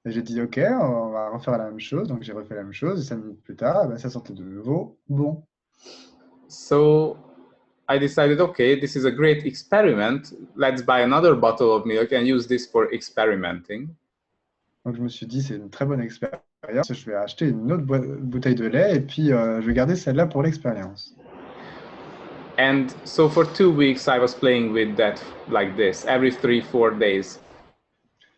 B: Et j'ai dit, ok, on va refaire la même chose. Donc j'ai refait la même chose. Et 5 minutes plus tard, ben, ça sentait de nouveau bon.
A: So I decided, okay, this is a great experiment. Let's buy another bottle of milk and use this for experimenting.
B: Donc je me suis dit, c'est une très bonne expérience. Je vais acheter une autre bouteille de lait et puis je vais garder celle-là pour l'expérience.
A: And so for 2 weeks, I was playing with that like this, every 3-4 days.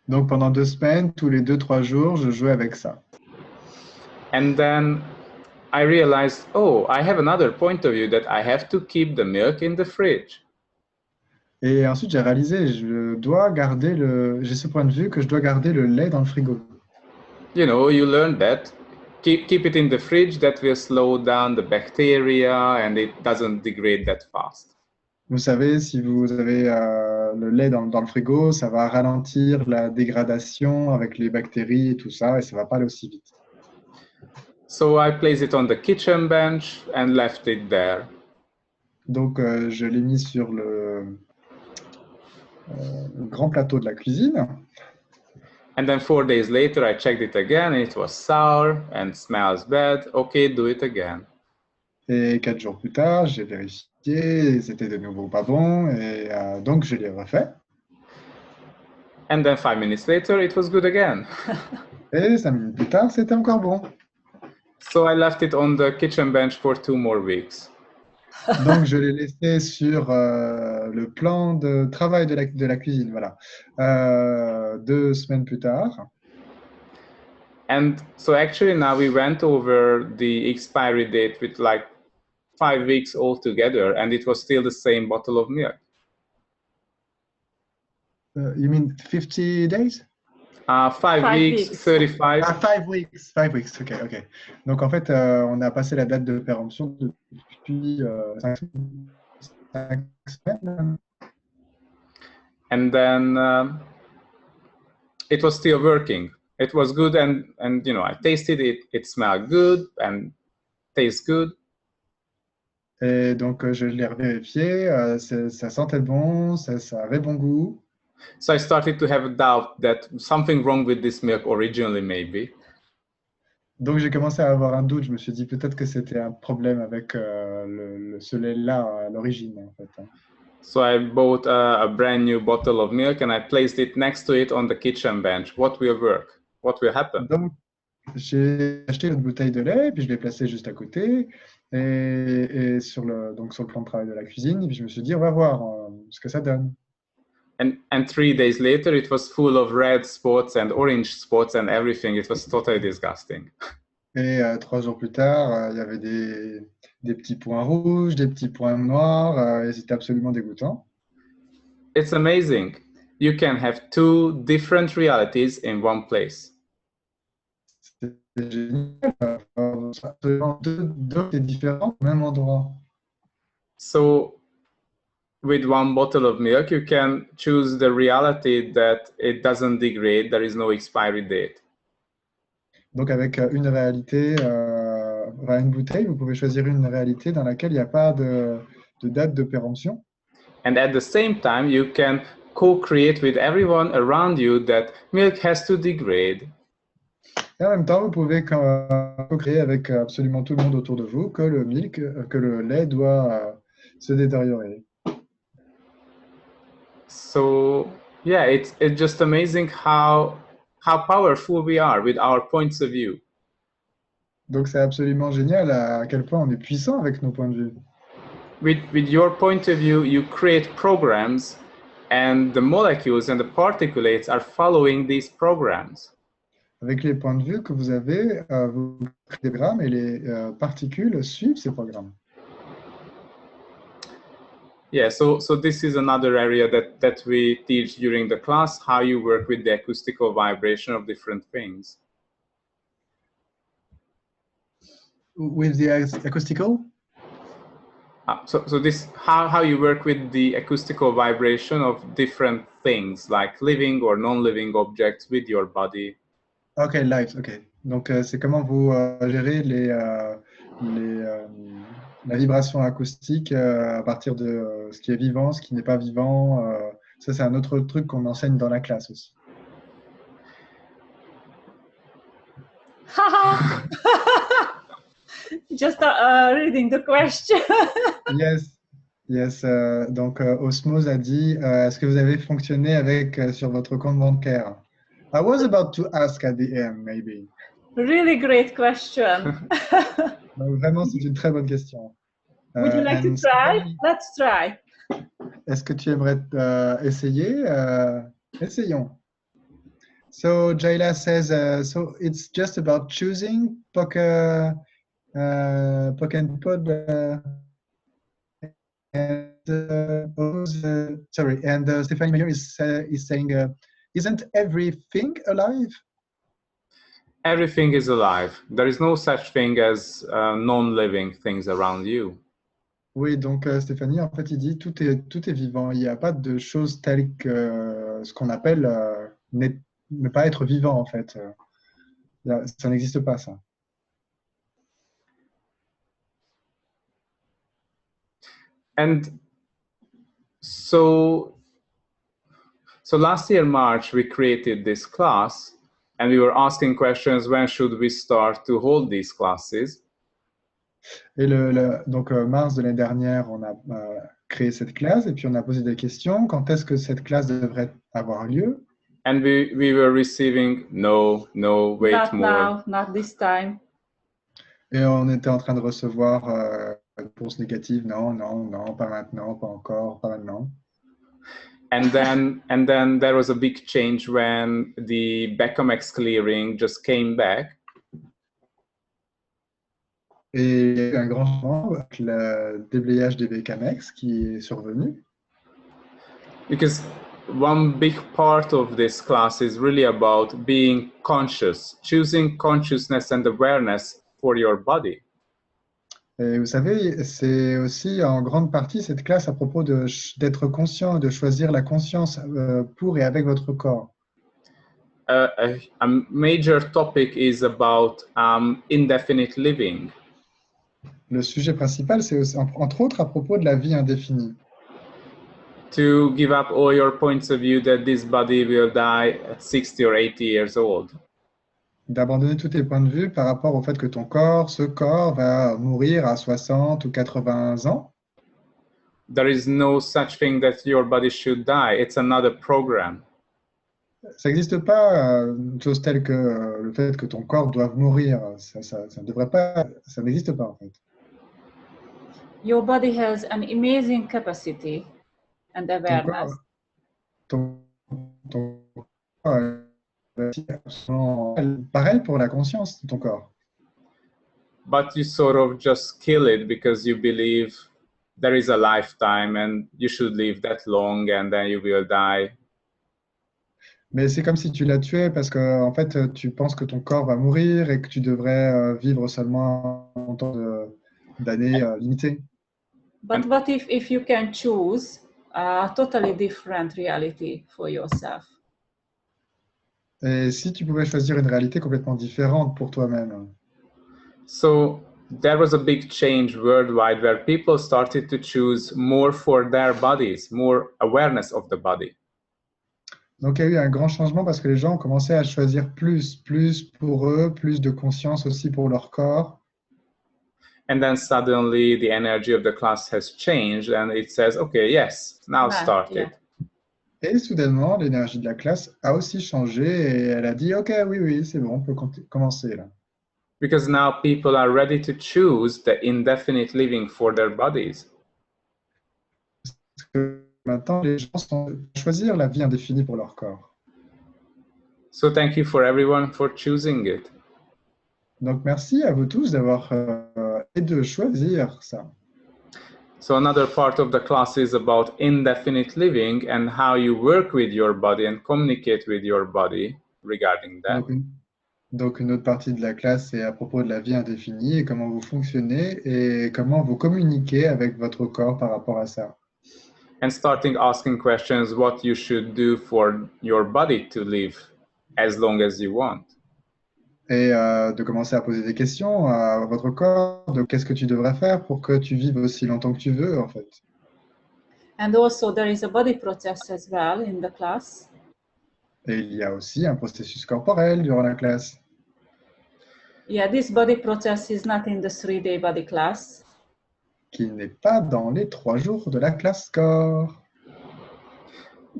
B: Donc pendant 2 semaines, tous les 2-3 jours, je jouais avec ça.
A: And then I realized, oh, I have another point of view that I have to keep the milk in the fridge.
B: Et ensuite, j'ai réalisé, j'ai ce point de vue que je dois garder le lait dans le frigo.
A: You know, you learn that. Keep it in the fridge, that will slow down the bacteria and it doesn't degrade that fast.
B: Vous savez, si vous avez le lait dans le frigo, ça va ralentir la dégradation avec les bactéries et tout ça, et ça ne va pas aller aussi vite.
A: So I placed it on the kitchen bench and left it there.
B: Donc, je l'ai mis sur le grand plateau de la cuisine.
A: And then 4 days later, I checked it again and it was sour and smells bad. Okay, do it again.
B: Et 4 jours plus tard, j'ai vérifié, c'était de nouveau pas bon, et donc je l'ai refait.
A: And then 5 minutes later, it was good again.
B: Et 5 minutes plus tard, c'était encore bon.
A: So I left it on the kitchen bench for 2 more weeks.
B: Donc, je l'ai laissé sur le plan de travail de la cuisine, voilà. 2 semaines plus tard.
A: And so actually now we went over the expiry date with like 5 weeks altogether, and it was still the same bottle of milk.
B: You mean 50 days?
A: 5 weeks, 35.
B: 5 weeks. 5 weeks, ok. Donc, en fait, on a passé la date de péremption depuis 5 semaines.
A: And then it was still working. It was good, and you know, I tasted it. It smelled good and tastes good.
B: Et donc, je l'ai revérifié. Ça sentait bon, ça avait bon goût.
A: So I started to have a doubt that something wrong with this milk originally, maybe.
B: Donc, j'ai commencé à avoir un doute. Je me suis dit peut-être que c'était un problème avec ce lait-là à l'origine, en fait.
A: So I bought a brand new bottle of milk and I placed it next to it on the kitchen bench. What will work? What will happen?
B: Donc, j'ai acheté une bouteille de lait, puis je l'ai placée juste à côté, et sur le plan de travail de la cuisine. Et puis je me suis dit, on va voir ce que ça donne.
A: And 3 days later, it was full of red spots and orange spots and everything. It was totally disgusting.
B: Et 3 jours plus tard, il y avait des petits points rouges, des petits points noirs, et c'était absolument dégoûtant.
A: It's amazing. You can have two different realities in one place.
B: C'était génial. Absolument deux différents au même endroit.
A: So with one bottle of milk, you can choose the reality that it doesn't degrade, there is no expiry date.
B: Donc avec une réalité, une bouteille, vous pouvez choisir une réalité dans laquelle il n'y a pas de date de péremption.
A: And at the same time, you can co-create with everyone around you that milk has to degrade.
B: Et en même temps, vous pouvez co-créer avec absolument tout le monde autour de vous que le lait doit se détériorer.
A: So yeah, it's just amazing how powerful we are with our points of view.
B: Donc c'est absolument génial à quel point on est puissant avec nos points de vue.
A: With your point of view, you create programs, and the molecules and the particulates are following these programs.
B: Avec les points de vue que vous avez, vous créez des programmes et les particules suivent ces programmes.
A: Yeah, so this is another area that we teach during the class, how you work with the acoustical vibration of different things.
B: With the acoustical?
A: So this how you work with the acoustical vibration of different things, like living or non-living objects with your body.
B: Ok, live, ok. Donc c'est comment vous gérez la vibration acoustique à partir de ce qui est vivant, ce qui n'est pas vivant. Ça, c'est un autre truc qu'on enseigne dans la classe aussi.
C: Just reading the question.
B: Yes. Donc, Osmose a dit, est-ce que vous avez fonctionné avec sur votre compte bancaire? I was about to ask at the end, maybe.
C: Really great question.
B: Donc, vraiment, c'est une très bonne question.
C: Would you like to try? Let's try.
B: Est-ce que tu aimerais essayer? Essayons. So, Jayla says, so it's just about choosing POC and pod. Sorry, and Stephanie Meyer is saying, isn't everything alive?
A: Everything is alive. There is no such thing as non-living things around you.
B: Oui, donc Stéphanie, en fait, il dit tout est vivant. Il n'y a pas de choses telles que ce qu'on appelle ne pas être vivant, en fait. Ça n'existe pas, ça.
A: And so last year, March, we created this class, and we were asking questions, when should we start to hold these classes?
B: Et donc, mars de l'année dernière, on a créé cette classe, et puis on a posé des questions. Quand est-ce que cette classe devrait avoir lieu?
A: And we were receiving, no, wait
C: not
A: more.
C: Now, not this time.
B: Et on était en train de recevoir réponse négative, non, pas maintenant, pas encore, pas maintenant.
A: And then there was a big change when the Becomex clearing just came back.
B: Et il y a eu un grand changement avec le déblayage des Becamex qui est survenu.
A: Because one big part of this class is really about being conscious, choosing consciousness and awareness for your body.
B: Et vous savez, c'est aussi en grande partie cette classe à propos d'être conscient, de choisir la conscience pour et avec votre corps.
A: A major topic is about indefinite living.
B: Le sujet principal, c'est entre autres à propos de la vie indéfinie.
A: To give up all your points of view that this body will die at 60 or 80 years old.
B: D'abandonner tous tes points de vue par rapport au fait que ce corps va mourir à 60 ou 80 ans.
A: There is no such thing that your body should die. It's another program.
B: Ça n'existe pas une chose telle que le fait que ton corps doive mourir. Ça ne devrait pas, ça n'existe pas en fait.
C: Your body has an amazing capacity and awareness.
B: Ton corps, pareil pour la conscience de ton corps.
A: but you sort of just kill it because you believe there is a lifetime and you should live that long and then you will die.
B: Mais c'est comme si tu l'as tué parce que en fait, tu penses que ton corps va mourir et que tu devrais vivre seulement un temps d'années limité.
C: But what if you can choose a totally different reality for yourself?
B: Et si tu pouvais choisir une réalité complètement différente pour toi-même?
A: So there was a big change worldwide where people started to choose more for their bodies, more awareness of the body.
B: Donc, il y a eu un grand changement parce que les gens ont commencé à choisir plus pour eux, plus de conscience aussi pour leur corps.
A: And then suddenly the energy of the class has changed and it says, okay, yes, now start it.
B: Et soudainement, l'énergie de la classe a aussi changé et elle a dit, OK, oui, c'est bon, on peut commencer là.
A: Because now people are ready to choose the indefinite living for their bodies.
B: Parce que maintenant, les gens sont choisir la vie indéfinie pour leur corps.
A: So thank you for everyone for choosing it.
B: Donc, merci à vous tous d'avoir et de choisir ça.
A: So another part of the class is about indefinite living and how you work with your body and communicate with your body regarding that.
B: Donc, une autre partie de la classe est à propos de la vie indéfinie et comment vous fonctionnez et comment vous communiquez avec votre corps par rapport à ça.
A: And starting asking questions what you should do for your body to live as long as you want.
B: Et de commencer à poser des questions à votre corps, de qu'est-ce que tu devrais faire pour que tu vives aussi longtemps que tu veux, en fait.
C: And also there is a body process as well in the class.
B: Et il y a aussi un processus corporel durant la classe.
C: Yeah, this body process is not in the 3-day body class.
B: Qui n'est pas dans les 3 jours de la classe corps.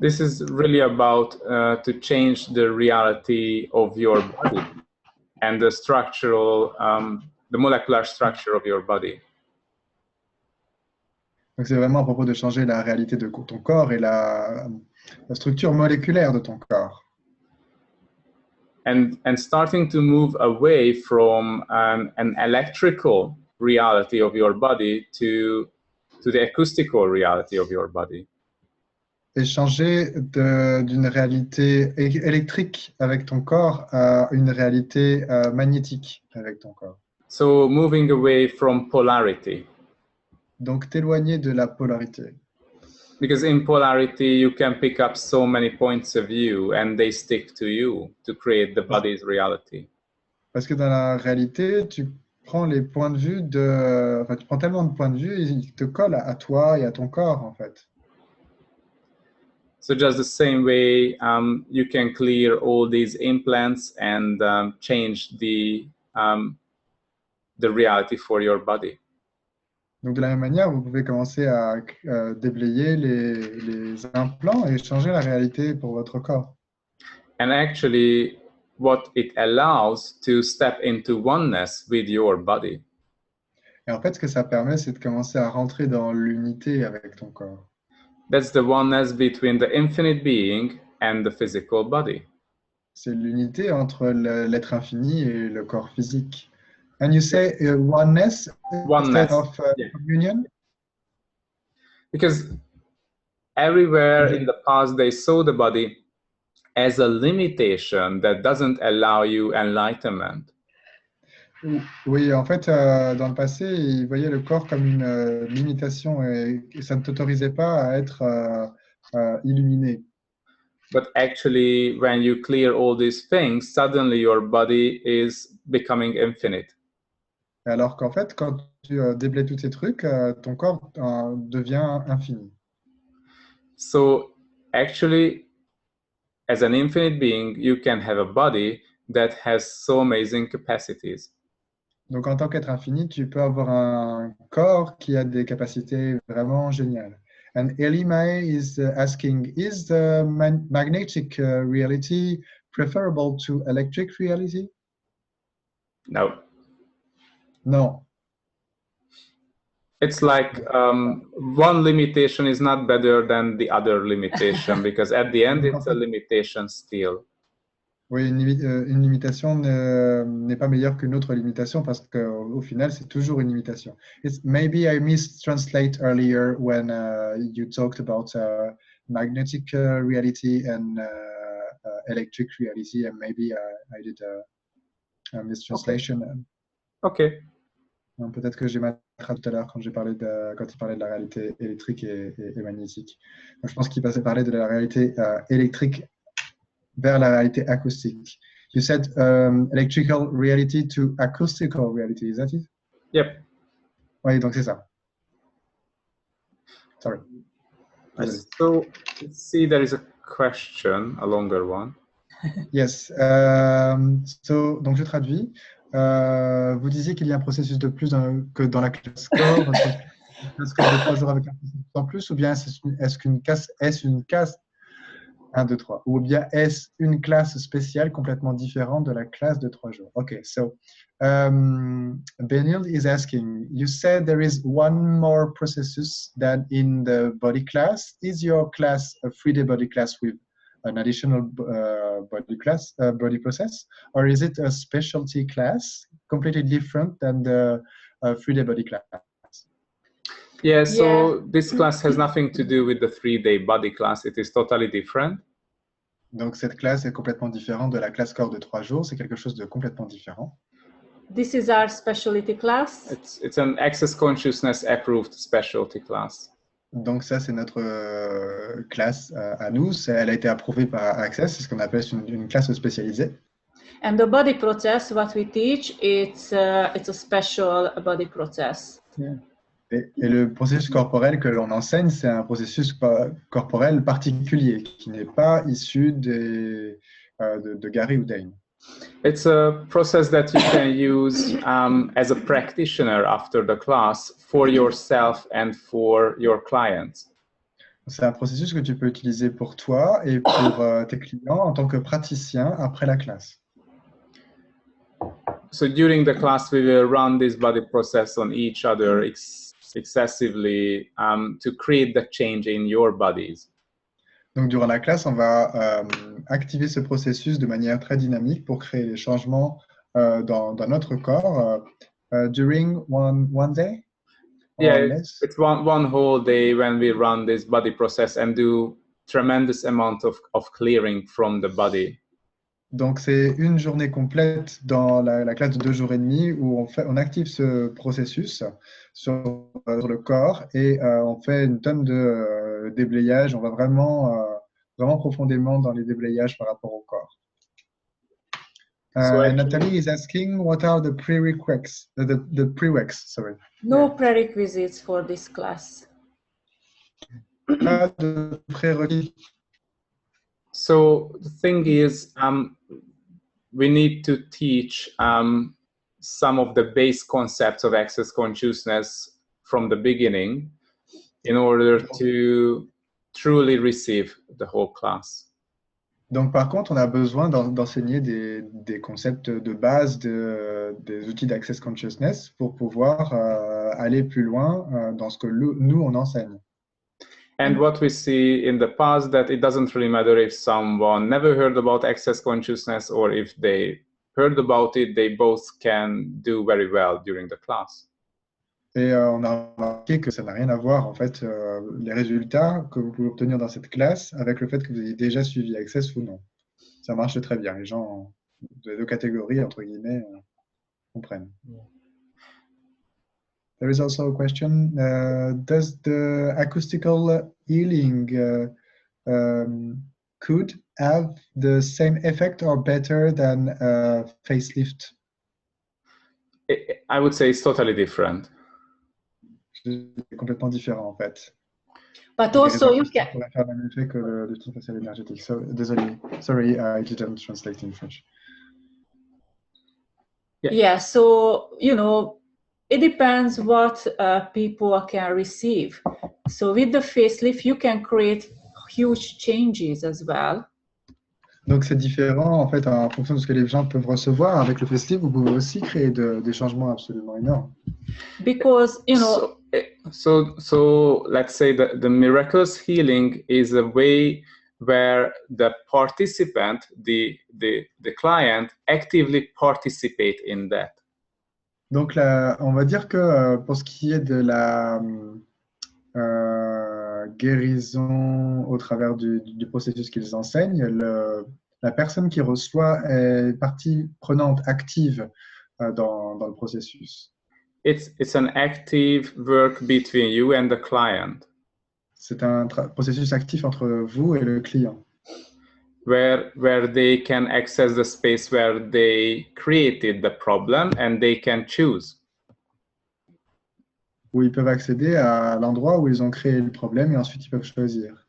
A: This is really about to change the reality of your body and the structural, the molecular structure of your body.
B: Donc c'est vraiment à propos de changer la réalité de ton corps et la structure moléculaire de ton corps.
A: And starting to move away from an electrical reality of your body to the acoustical reality of your body.
B: Et changer d'une réalité électrique avec ton corps à une réalité magnétique avec ton corps.
A: So moving away from polarity.
B: Donc t'éloigner de la polarité.
A: Because in polarity, you can pick up so many points of view and they stick to you to create the body's reality.
B: Parce que dans la réalité, tu prends les points de vue tu prends tellement de points de vue, ils te collent à toi et à ton corps, en fait.
A: So just the same way, you can clear all these implants and change the reality for your body.
B: Donc de la même manière, vous pouvez commencer à déblayer les implants et changer la réalité pour votre corps.
A: And actually, what it allows to step into oneness with your body.
B: Et en fait, ce que ça permet, c'est de commencer à rentrer dans l'unité avec ton corps.
A: That's the oneness between the infinite being and the physical body.
B: C'est l'unité entre l'être infini et le corps physique. And you say oneness instead of union?
A: Because everywhere in the past they saw the body as a limitation that doesn't allow you enlightenment.
B: Oui, en fait, dans le passé, ils voyaient le corps comme une limitation et ça ne t'autorisait pas à être illuminé.
A: But actually, when you clear all these things, suddenly your body is becoming infinite.
B: Alors qu'en fait, quand tu déblaies tous ces trucs, ton corps devient infini.
A: So actually, as an infinite being, you can have a body that has so amazing capacities.
B: Donc, en tant qu'être infini, tu peux avoir un corps qui a des capacités vraiment géniales. And Elima is asking, is the magnetic reality preferable to electric reality?
A: No.
B: No.
A: It's like one limitation is not better than the other limitation because at the end it's a limitation still.
B: Oui, une limitation n'est pas meilleure qu'une autre limitation parce qu'au final, c'est toujours une limitation. Maybe I mistranslate earlier when you talked about magnetic reality and electric reality, and maybe I did a mistranslation.
A: Okay.
B: Peut-être que j'ai mal traduit tout à l'heure quand il parlait de la réalité électrique et magnétique. Donc, je pense qu'il parlait de la réalité électrique vers la réalité acoustique. You said electrical reality to acoustical reality, is that it?
A: Yep.
B: Oui, donc c'est ça. Sorry.
A: So, let's see, there is a question, a longer one.
B: Yes. Donc je traduis. Vous disiez qu'il y a un processus de plus que dans la classe corps, votre classe corps de 3 jours avec un processus en plus, ou bien est-ce une classe 1, 2, 3. Ou bien est-ce une classe spéciale complètement différente de la classe de 3 jours? Okay, so Benil is asking, you said there is one more processus than in the body class. Is your class a 3-day body class with an additional body process? Or is it a specialty class completely different than the 3-day body class?
A: Yeah, so this class has nothing to do with the 3-day body class. It is totally different.
B: Donc cette classe est complètement différente de la classe corps de 3 jours. C'est quelque chose de complètement différent.
C: This is our specialty class.
A: It's an access consciousness approved specialty class.
B: Donc ça, c'est notre classe à nous. Elle a été approuvée par Access. C'est ce qu'on appelle une classe spécialisée.
C: And the body process, what we teach, it's a special body process.
B: Yeah. Et le processus corporel que l'on enseigne, c'est un processus corporel particulier qui n'est pas issu de Gary ou Dane.
A: It's a process that you can use as a practitioner after the class for yourself and for your clients.
B: C'est un processus que tu peux utiliser pour toi et pour tes clients en tant que praticien après la classe.
A: So during the class, we will run this body process on each other excessively to create the change in your bodies.
B: Donc, durant la classe, on va activer ce processus de manière très dynamique pour créer les changements dans notre corps during one day?
A: Yeah, it's one whole day when we run this body process and do tremendous amount of clearing from the body.
B: Donc, c'est une journée complète dans la classe de 2 jours et demi où on active ce processus sur le corps et on fait une tonne de déblayage. On va vraiment profondément dans les déblayages par rapport au corps. Nathalie is asking, what are the prerequisites? The prereqs, sorry.
C: No prerequisites for this class.
B: Pas de prérequis.
A: So the thing is, we need to teach some of the base concepts of access consciousness from the beginning in order to truly receive the whole class.
B: Donc, par contre, on a besoin d'enseigner des concepts de base des outils d'Access Consciousness pour pouvoir aller plus loin dans ce que nous, on enseigne.
A: And what we see in the past, that it doesn't really matter if someone never heard about Access Consciousness or if they heard about it, they both can do very well during the class.
B: Et on a remarqué que ça n'a rien à voir, en fait, les résultats que vous pouvez obtenir dans cette classe avec le fait que vous ayez déjà suivi Access ou non. Ça marche très bien. Les gens de 2 catégories, entre guillemets, comprennent. There is also a question, does the acoustical healing could have the same effect or better than facelift?
A: I would say it's totally different.
B: C'est complètement différent, en fait.
C: But also you can...
B: Ça pourrait faire le même effet que le type facial énergétique. So, désolé. Sorry, I didn't translate in French.
C: Yeah, so, you know, it depends what people can receive. So with the facelift, you can create huge changes as well.
B: Donc c'est différent en fait en fonction de ce que les gens peuvent recevoir. Avec le facelift, vous pouvez aussi créer des changements absolument énormes.
C: Because, you know...
A: So let's say that the Miraculous Healing is a way where the participant, the client, actively participate in that.
B: Donc, on va dire que pour ce qui est de la guérison au travers du processus qu'ils enseignent, la personne qui reçoit est partie prenante active dans le processus.
A: It's an active work between you and the client.
B: C'est un processus actif entre vous et le client.
A: Where they can access the space where they created the problem and they can choose.
B: Où ils peuvent accéder à l'endroit où ils ont créé le problème et ensuite ils peuvent choisir.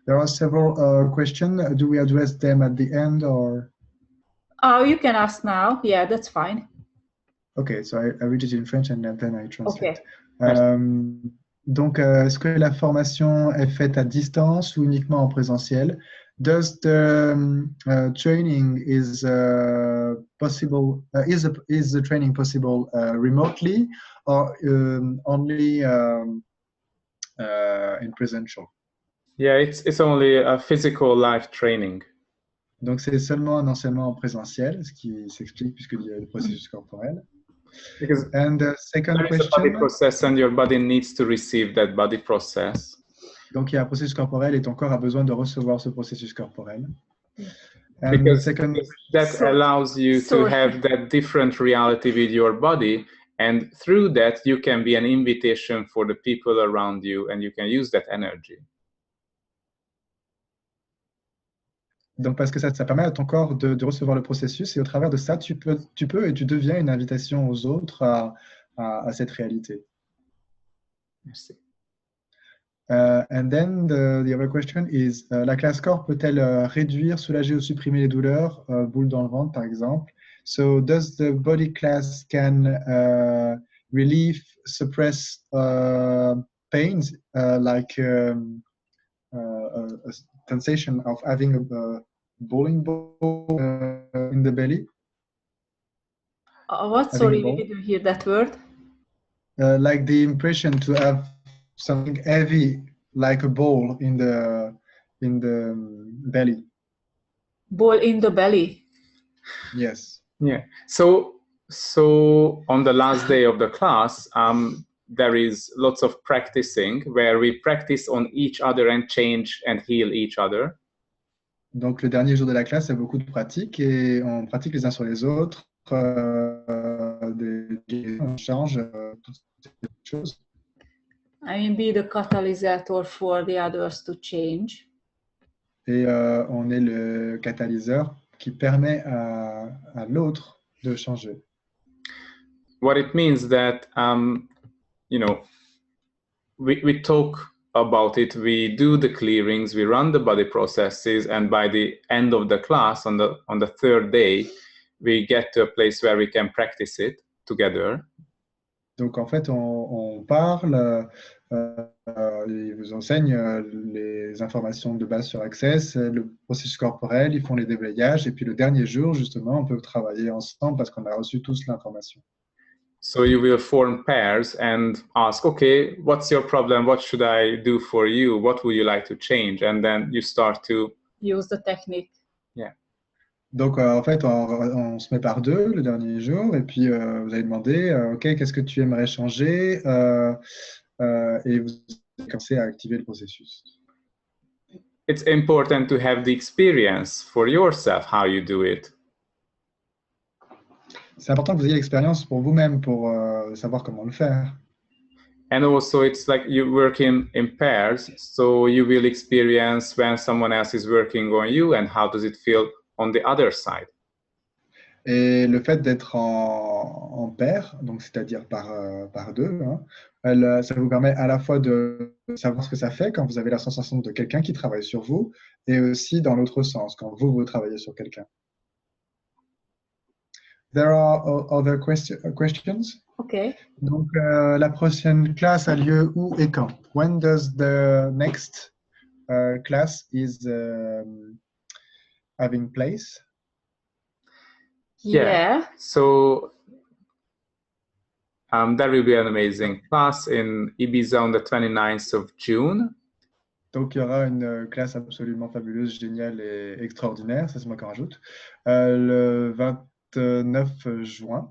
B: There are several questions. Do we address them at the end or?
C: Oh, you can ask now. Yeah, that's fine.
B: Okay, so I read it in French and then I translate.
C: Okay.
B: Donc, est-ce que la formation est faite à distance ou uniquement en présentiel? Does the training is possible? Is the training possible remotely or only in presential?
A: Yeah, it's only a physical live training.
B: Donc, c'est seulement un enseignement en présentiel, ce qui s'explique puisqu'il y a le processus corporel.
A: Because
B: And the second
A: there is a body process and your body needs to receive that body process.
B: Donc, il y a un processus corporel et ton corps a besoin de recevoir ce processus corporel. And
A: Because
B: second,
A: that allows you to have that different reality with your body, and through that you can be an invitation for the people around you and you can use that energy.
B: Donc, parce que ça permet à ton corps de recevoir le processus et au travers de ça, tu peux et tu deviens une invitation aux autres à cette réalité.
A: Merci.
B: And then the other question is, la classe corps peut-elle réduire, soulager ou supprimer les douleurs, boule dans le ventre par exemple? So does the body class can relieve, suppress pains like a sensation of having a bowling ball in the belly?
C: What? Sorry, I didn't hear that word.
B: Like the impression to have something heavy, like a ball in the belly.
C: Ball in the belly.
B: Yes.
A: Yeah. So on the last day of the class, there is lots of practicing where we practice on each other and change and heal each other.
B: Donc le dernier jour de la classe, il y a beaucoup de pratiques et on pratique les uns sur les autres, on change toutes ces choses.
C: I mean, be the catalysator for the others to change.
B: Et on est le catalyseur qui permet à l'autre de changer.
A: What it means that you know, we talk about it, we do the clearings, we run the body processes, and by the end of the class, on the third day, we get to a place where we can practice it together.
B: Donc en fait, on parle, ils vous enseignent les informations de base sur Access, le processus corporel, ils font les déblayages, et puis le dernier jour, justement, on peut travailler ensemble parce qu'on a reçu tous l'information.
A: So you will form pairs and ask, okay, what's your problem? What should I do for you? What would you like to change? And then you start to
C: use the technique.
A: Yeah.
B: Donc en fait, on se met par deux le dernier jour, et puis vous allez demander, ok, qu'est-ce que tu aimerais changer, et vous commencez à activer le processus.
A: It's important to have the experience for yourself how you do it.
B: C'est important que vous ayez l'expérience pour vous-même pour savoir comment le faire.
A: And also it's like you work in pairs, so you will experience when someone else is working on you and how does it feel on the other side.
B: Et le fait d'être en paire, donc c'est-à-dire par deux, hein, ça vous permet à la fois de savoir ce que ça fait quand vous avez la sensation de quelqu'un qui travaille sur vous, et aussi dans l'autre sens, quand vous travaillez sur quelqu'un. There are other questions?
C: Okay.
B: Donc, la prochaine classe a lieu où et quand? When does the next class is having place?
C: Yeah.
A: So there will be an amazing class in Ibiza on the 29th of June.
B: Donc, il y aura une classe absolument fabuleuse, géniale et extraordinaire, ça c'est moi qui en rajoute, le 29 juin,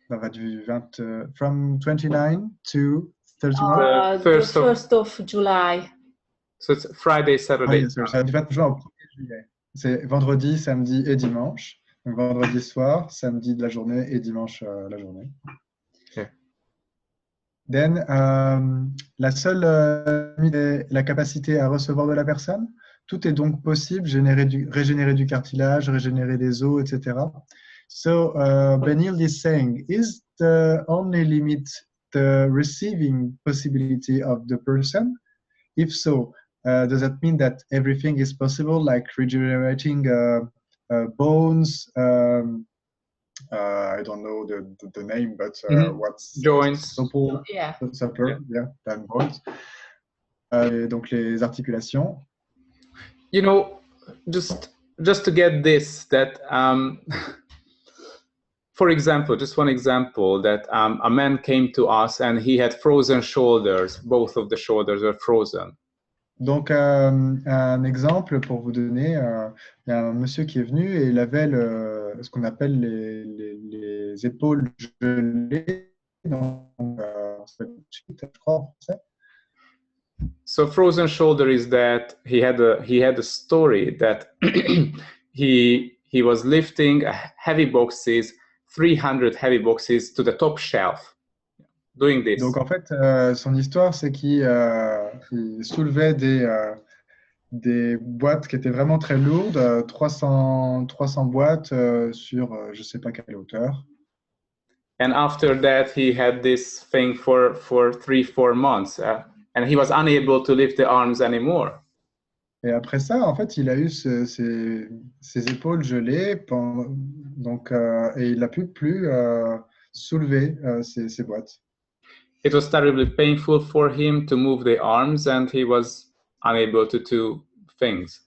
B: ça va du 20, from 29 to 31.
C: The 1st of July.
A: So it's Friday, Saturday.
B: Oui, ça va du 20 juin au 1er juillet. C'est vendredi, samedi et dimanche. Donc vendredi soir, samedi de la journée et dimanche la journée.
A: Okay.
B: Then, la seule limite est la capacité à recevoir de la personne. Tout est donc possible, régénérer du cartilage, régénérer des os, etc. So, Benil is saying, is the only limit the receiving possibility of the person? If so, does that mean that everything is possible, like regenerating bones? I don't know the name, but what's
A: joints?
B: Supple,
C: Yeah.
B: than bones. Donc les articulations.
A: You know, just to get this, that for example, just one example, that a man came to us and he had frozen shoulders. Both of the shoulders were frozen.
B: Donc, un exemple pour vous donner, il y a un monsieur qui est venu et il avait ce qu'on appelle les épaules gelées. Donc, je crois en français.
A: So frozen shoulder is that he had a story that he was lifting heavy boxes, 300 heavy boxes to the top shelf. Doing this.
B: Donc en fait, son histoire, c'est qu'il soulevait des boîtes qui étaient vraiment très lourdes, 300 boîtes sur je ne sais pas quelle hauteur.
A: And after that, he had this thing for 3-4 months, and he was unable to lift the arms anymore.
B: Et après ça, en fait, il a eu ses épaules gelées, donc, et il n'a pu plus soulever ces boîtes.
A: It was terribly painful for him to move the arms, and he was unable to do things.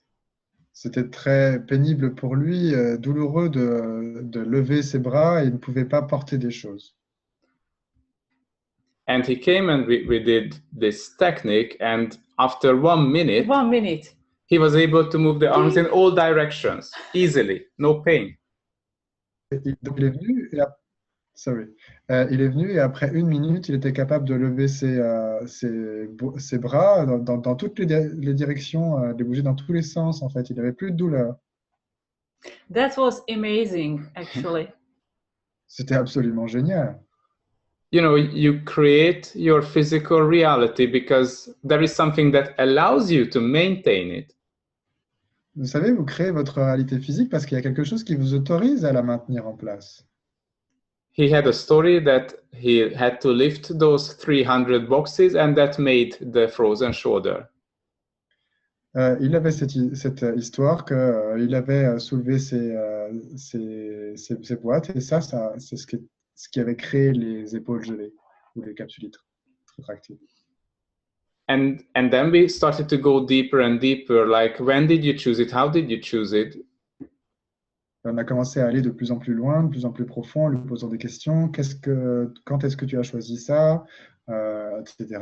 B: C'était très pénible pour lui, douloureux de lever ses bras et il ne pouvait pas porter des choses.
A: And he came and we did this technique, and after 1 minute, he was able to move the arms in all directions easily, no pain.
B: Donc il est venu et il est venu et après 1 minute, il était capable de lever ses bras dans toutes les directions, de bouger dans tous les sens. En fait, il n'avait plus de douleur.
C: That was amazing, actually.
B: C'était absolument génial.
A: You know, you create your physical reality because there is something that allows you to maintain it.
B: Vous savez, vous créez votre réalité physique parce qu'il y a quelque chose qui vous autorise à la maintenir en place.
A: He had a story that he had to lift those 300 boxes, and that made the frozen shoulder.
B: Il avait cette histoire qu'il avait soulevé ces boîtes, et ça c'est ce qui avait créé les épaules gelées ou les capsules rétractiles.
A: And then we started to go deeper and deeper. Like, when did you choose it? How did you choose it?
B: On a commencé à aller de plus en plus loin, de plus en plus profond, en lui posant des questions. Quand est-ce que tu as choisi ça, etc.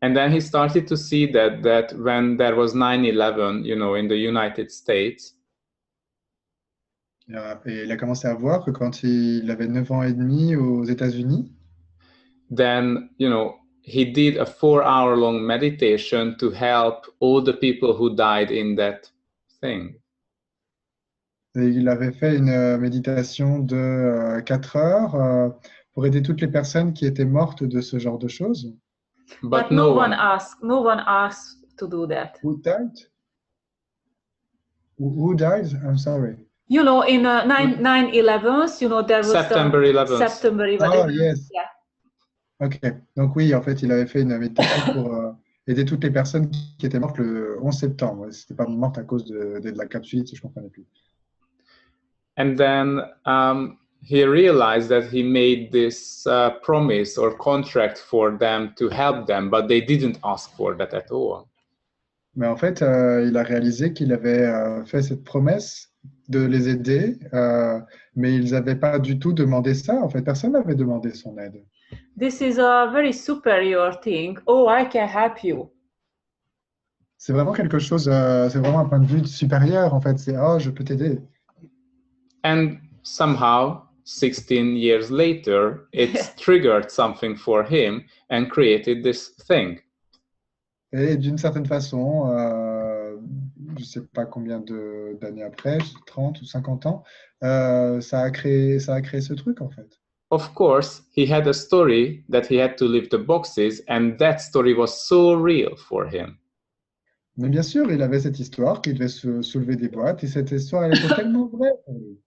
A: And then he started to see that when there was 9/11, you know, in the United States.
B: Et il a commencé à voir que quand il avait 9 ans et demi aux États-Unis,
A: then, you know, he did a 4-hour-long meditation to help all the people who died in that thing.
B: Et il avait fait une méditation de 4 heures pour aider toutes les personnes qui étaient mortes de ce genre de choses.
C: But no one asked to do that.
B: Who died? Who died? I'm sorry.
C: You know, in 9/11, you know, there was
A: September 11th.
C: September 11th.
B: Oh, yes.
C: Yeah.
B: Ok. Donc oui, en fait, il avait fait une méditation pour aider toutes les personnes qui étaient mortes le 11 septembre. C'était pas morte à cause de la capsulite, je comprenais plus.
A: And then he realized that he made this promise or contract for them to help them, but they didn't ask for that at all.
B: Mais en fait, il a réalisé qu'il avait fait cette promesse de les aider, mais ils n'avaient pas du tout demandé ça. En fait, personne n'avait demandé son aide.
C: This is a very superior thing. Oh, I can help you.
B: C'est vraiment quelque chose, c'est vraiment un point de vue supérieur en fait. C'est oh, je peux t'aider.
A: And somehow, 16 years later, it's triggered something for him and created this thing.
B: Et d'une certaine façon, je ne sais pas combien d'années après, 30 ou 50 ans, ça a créé ce truc en fait.
A: Of course, he had a story that he had to lift the boxes, and that story was so real for him.
B: Mais bien sûr, il avait cette histoire qu'il devait soulever des boîtes et cette histoire, elle était tellement vraie pour lui.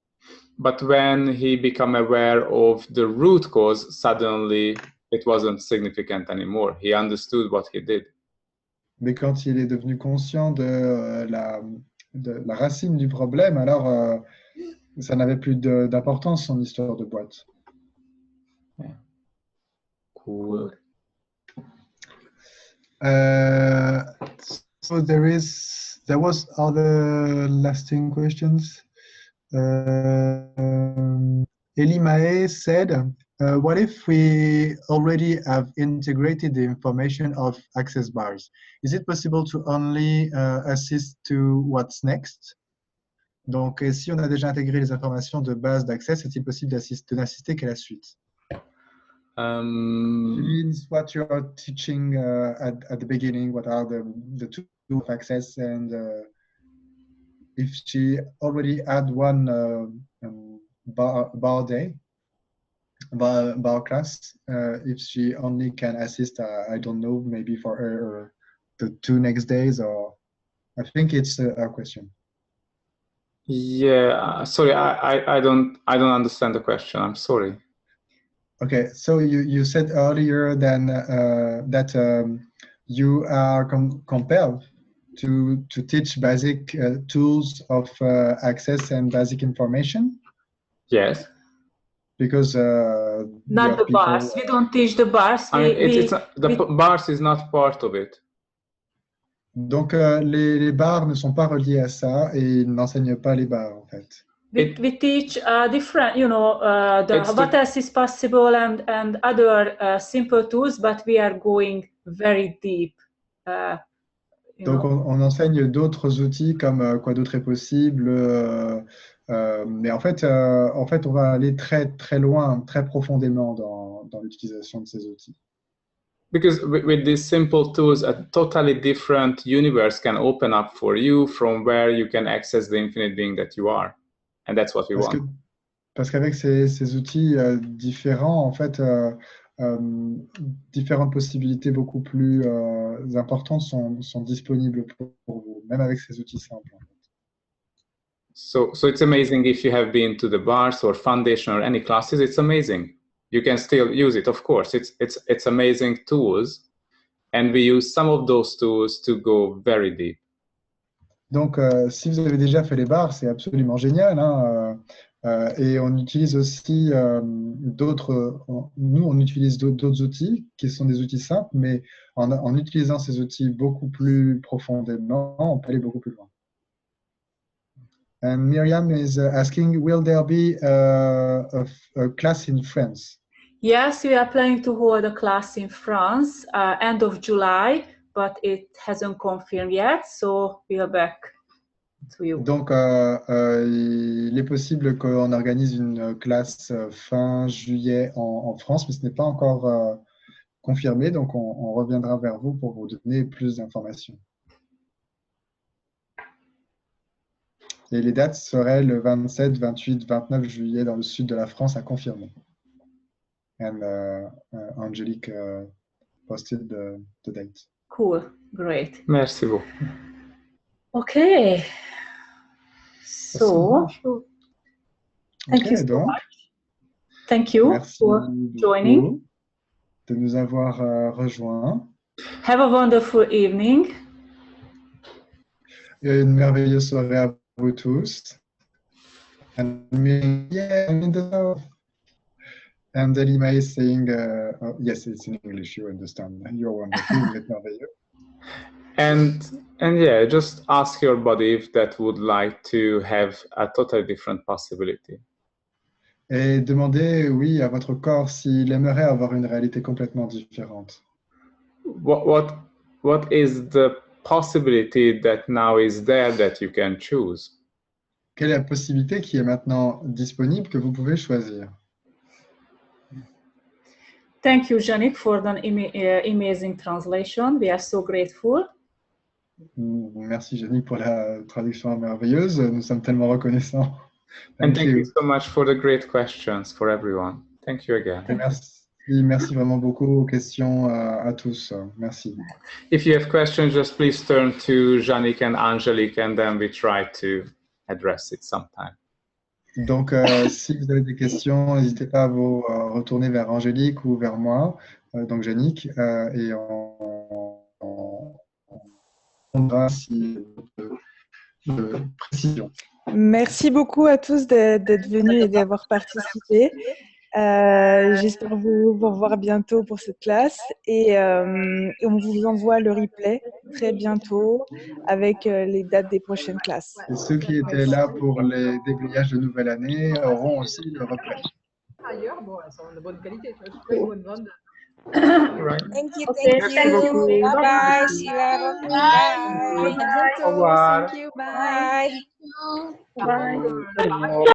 A: But when he became aware of the root cause, suddenly it wasn't significant anymore. He understood what he did.
B: Mais quand il est devenu conscient de la racine du problème, alors ça n'avait plus d'importance, son histoire de boîte.
A: Yeah. Cool.
B: So there was other lasting questions. Eli Mae said, what if we already have integrated the information of access bars? Is it possible to only assist to what's next? Donc, si on a déjà intégré les informations de base d'accès, est-il possible de n'assister qu'à la suite? Means what you are teaching at the beginning, what are the tools of access, and if she already had one bar class, if she only can assist, I don't know, maybe for her the 2 next days, or I think it's a question.
A: Yeah, sorry, I don't understand the question. I'm sorry.
B: Okay, so you said earlier then that you are compelled to teach basic tools of access and basic information.
A: Yes.
B: Because
C: not the bars. We don't teach the bars.
A: The bars is not part of it.
B: Donc les bars ne sont pas reliés à ça et ils n'enseignent pas les bars en fait.
C: We teach different, what else is possible and other simple tools, but we are going very deep.
B: Donc on enseigne d'autres outils comme quoi d'autre est possible, mais en fait on va aller très très loin, très profondément dans l'utilisation de ces outils.
A: Because with these simple tools, a totally different universe can open up for you from where you can access the infinite being that you are. And that's what we want.
B: Parce qu'avec ces outils différents, en fait, différentes possibilités beaucoup plus importantes sont disponibles pour vous, même avec ces outils simples. En fait.
A: So it's amazing if you have been to the bars or foundation or any classes. It's amazing. You can still use it, of course. It's amazing tools, and we use some of those tools to go very deep.
B: Donc, si vous avez déjà fait les bars, c'est absolument génial. Hein, et on utilise aussi nous, on utilise d'autres outils qui sont des outils simples, mais en utilisant ces outils beaucoup plus profondément, on peut aller beaucoup plus loin. And Miriam is asking, will there be a class in France?
C: Yes, we are planning to hold a class in France end of July, but it hasn't confirmed yet, so we are back to you.
B: Donc, il est possible qu'on organise une classe fin juillet en France, mais ce n'est pas encore confirmé, donc on reviendra vers vous pour vous donner plus d'informations. Et les dates seraient le 27, 28, 29 juillet dans le sud de la France à confirmer. And Angelique posted the date.
C: Cool, great.
A: Merci beaucoup.
C: Okay. So, thank you so much. Thank you for joining.
B: De nous avoir rejoints.
C: Have a wonderful evening.
B: Une merveilleuse soirée à vous tous. And yeah, I'm in the south. And Elima is saying, oh, yes, it's in English, you understand. You're wonderful, vous êtes merveilleux.
A: And yeah, just ask your body if that would like to have a totally different possibility.
B: Et demandez, oui, à votre corps s'il aimerait avoir une réalité complètement différente.
A: What is the possibility that now is there that you can choose?
B: Quelle est la possibilité qui est maintenant disponible que vous pouvez choisir?
C: Thank you, Janik, for the amazing translation. We are so grateful.
B: Merci, Jenny, pour la traduction merveilleuse. Nous sommes tellement reconnaissants.
A: And thank you so much for the great questions for everyone. Thank you again.
B: Merci vraiment beaucoup aux questions à tous. Merci.
A: If you have questions, just please turn to Janik and Angelique, and then we try to address it sometime.
B: Donc, si vous avez des questions, n'hésitez pas à vous retourner vers Angélique ou vers moi, donc Janik, et on répondra si de précision.
D: Merci beaucoup à tous d'être venus et d'avoir participé. J'espère vous revoir bientôt pour cette classe et on vous envoie le replay très bientôt avec les dates des prochaines classes.
B: Et ceux qui étaient là pour les déblayages de nouvelle année auront aussi le replay.
E: Ailleurs, bon, elles sont de bonne qualité. Tu vois, je une bonne vente.
A: Right.
D: Thank you,
C: Okay,
D: thank you. Bye bye. Sheila. Bye.
A: Au revoir.
D: Thank you. Bye.
C: Bye.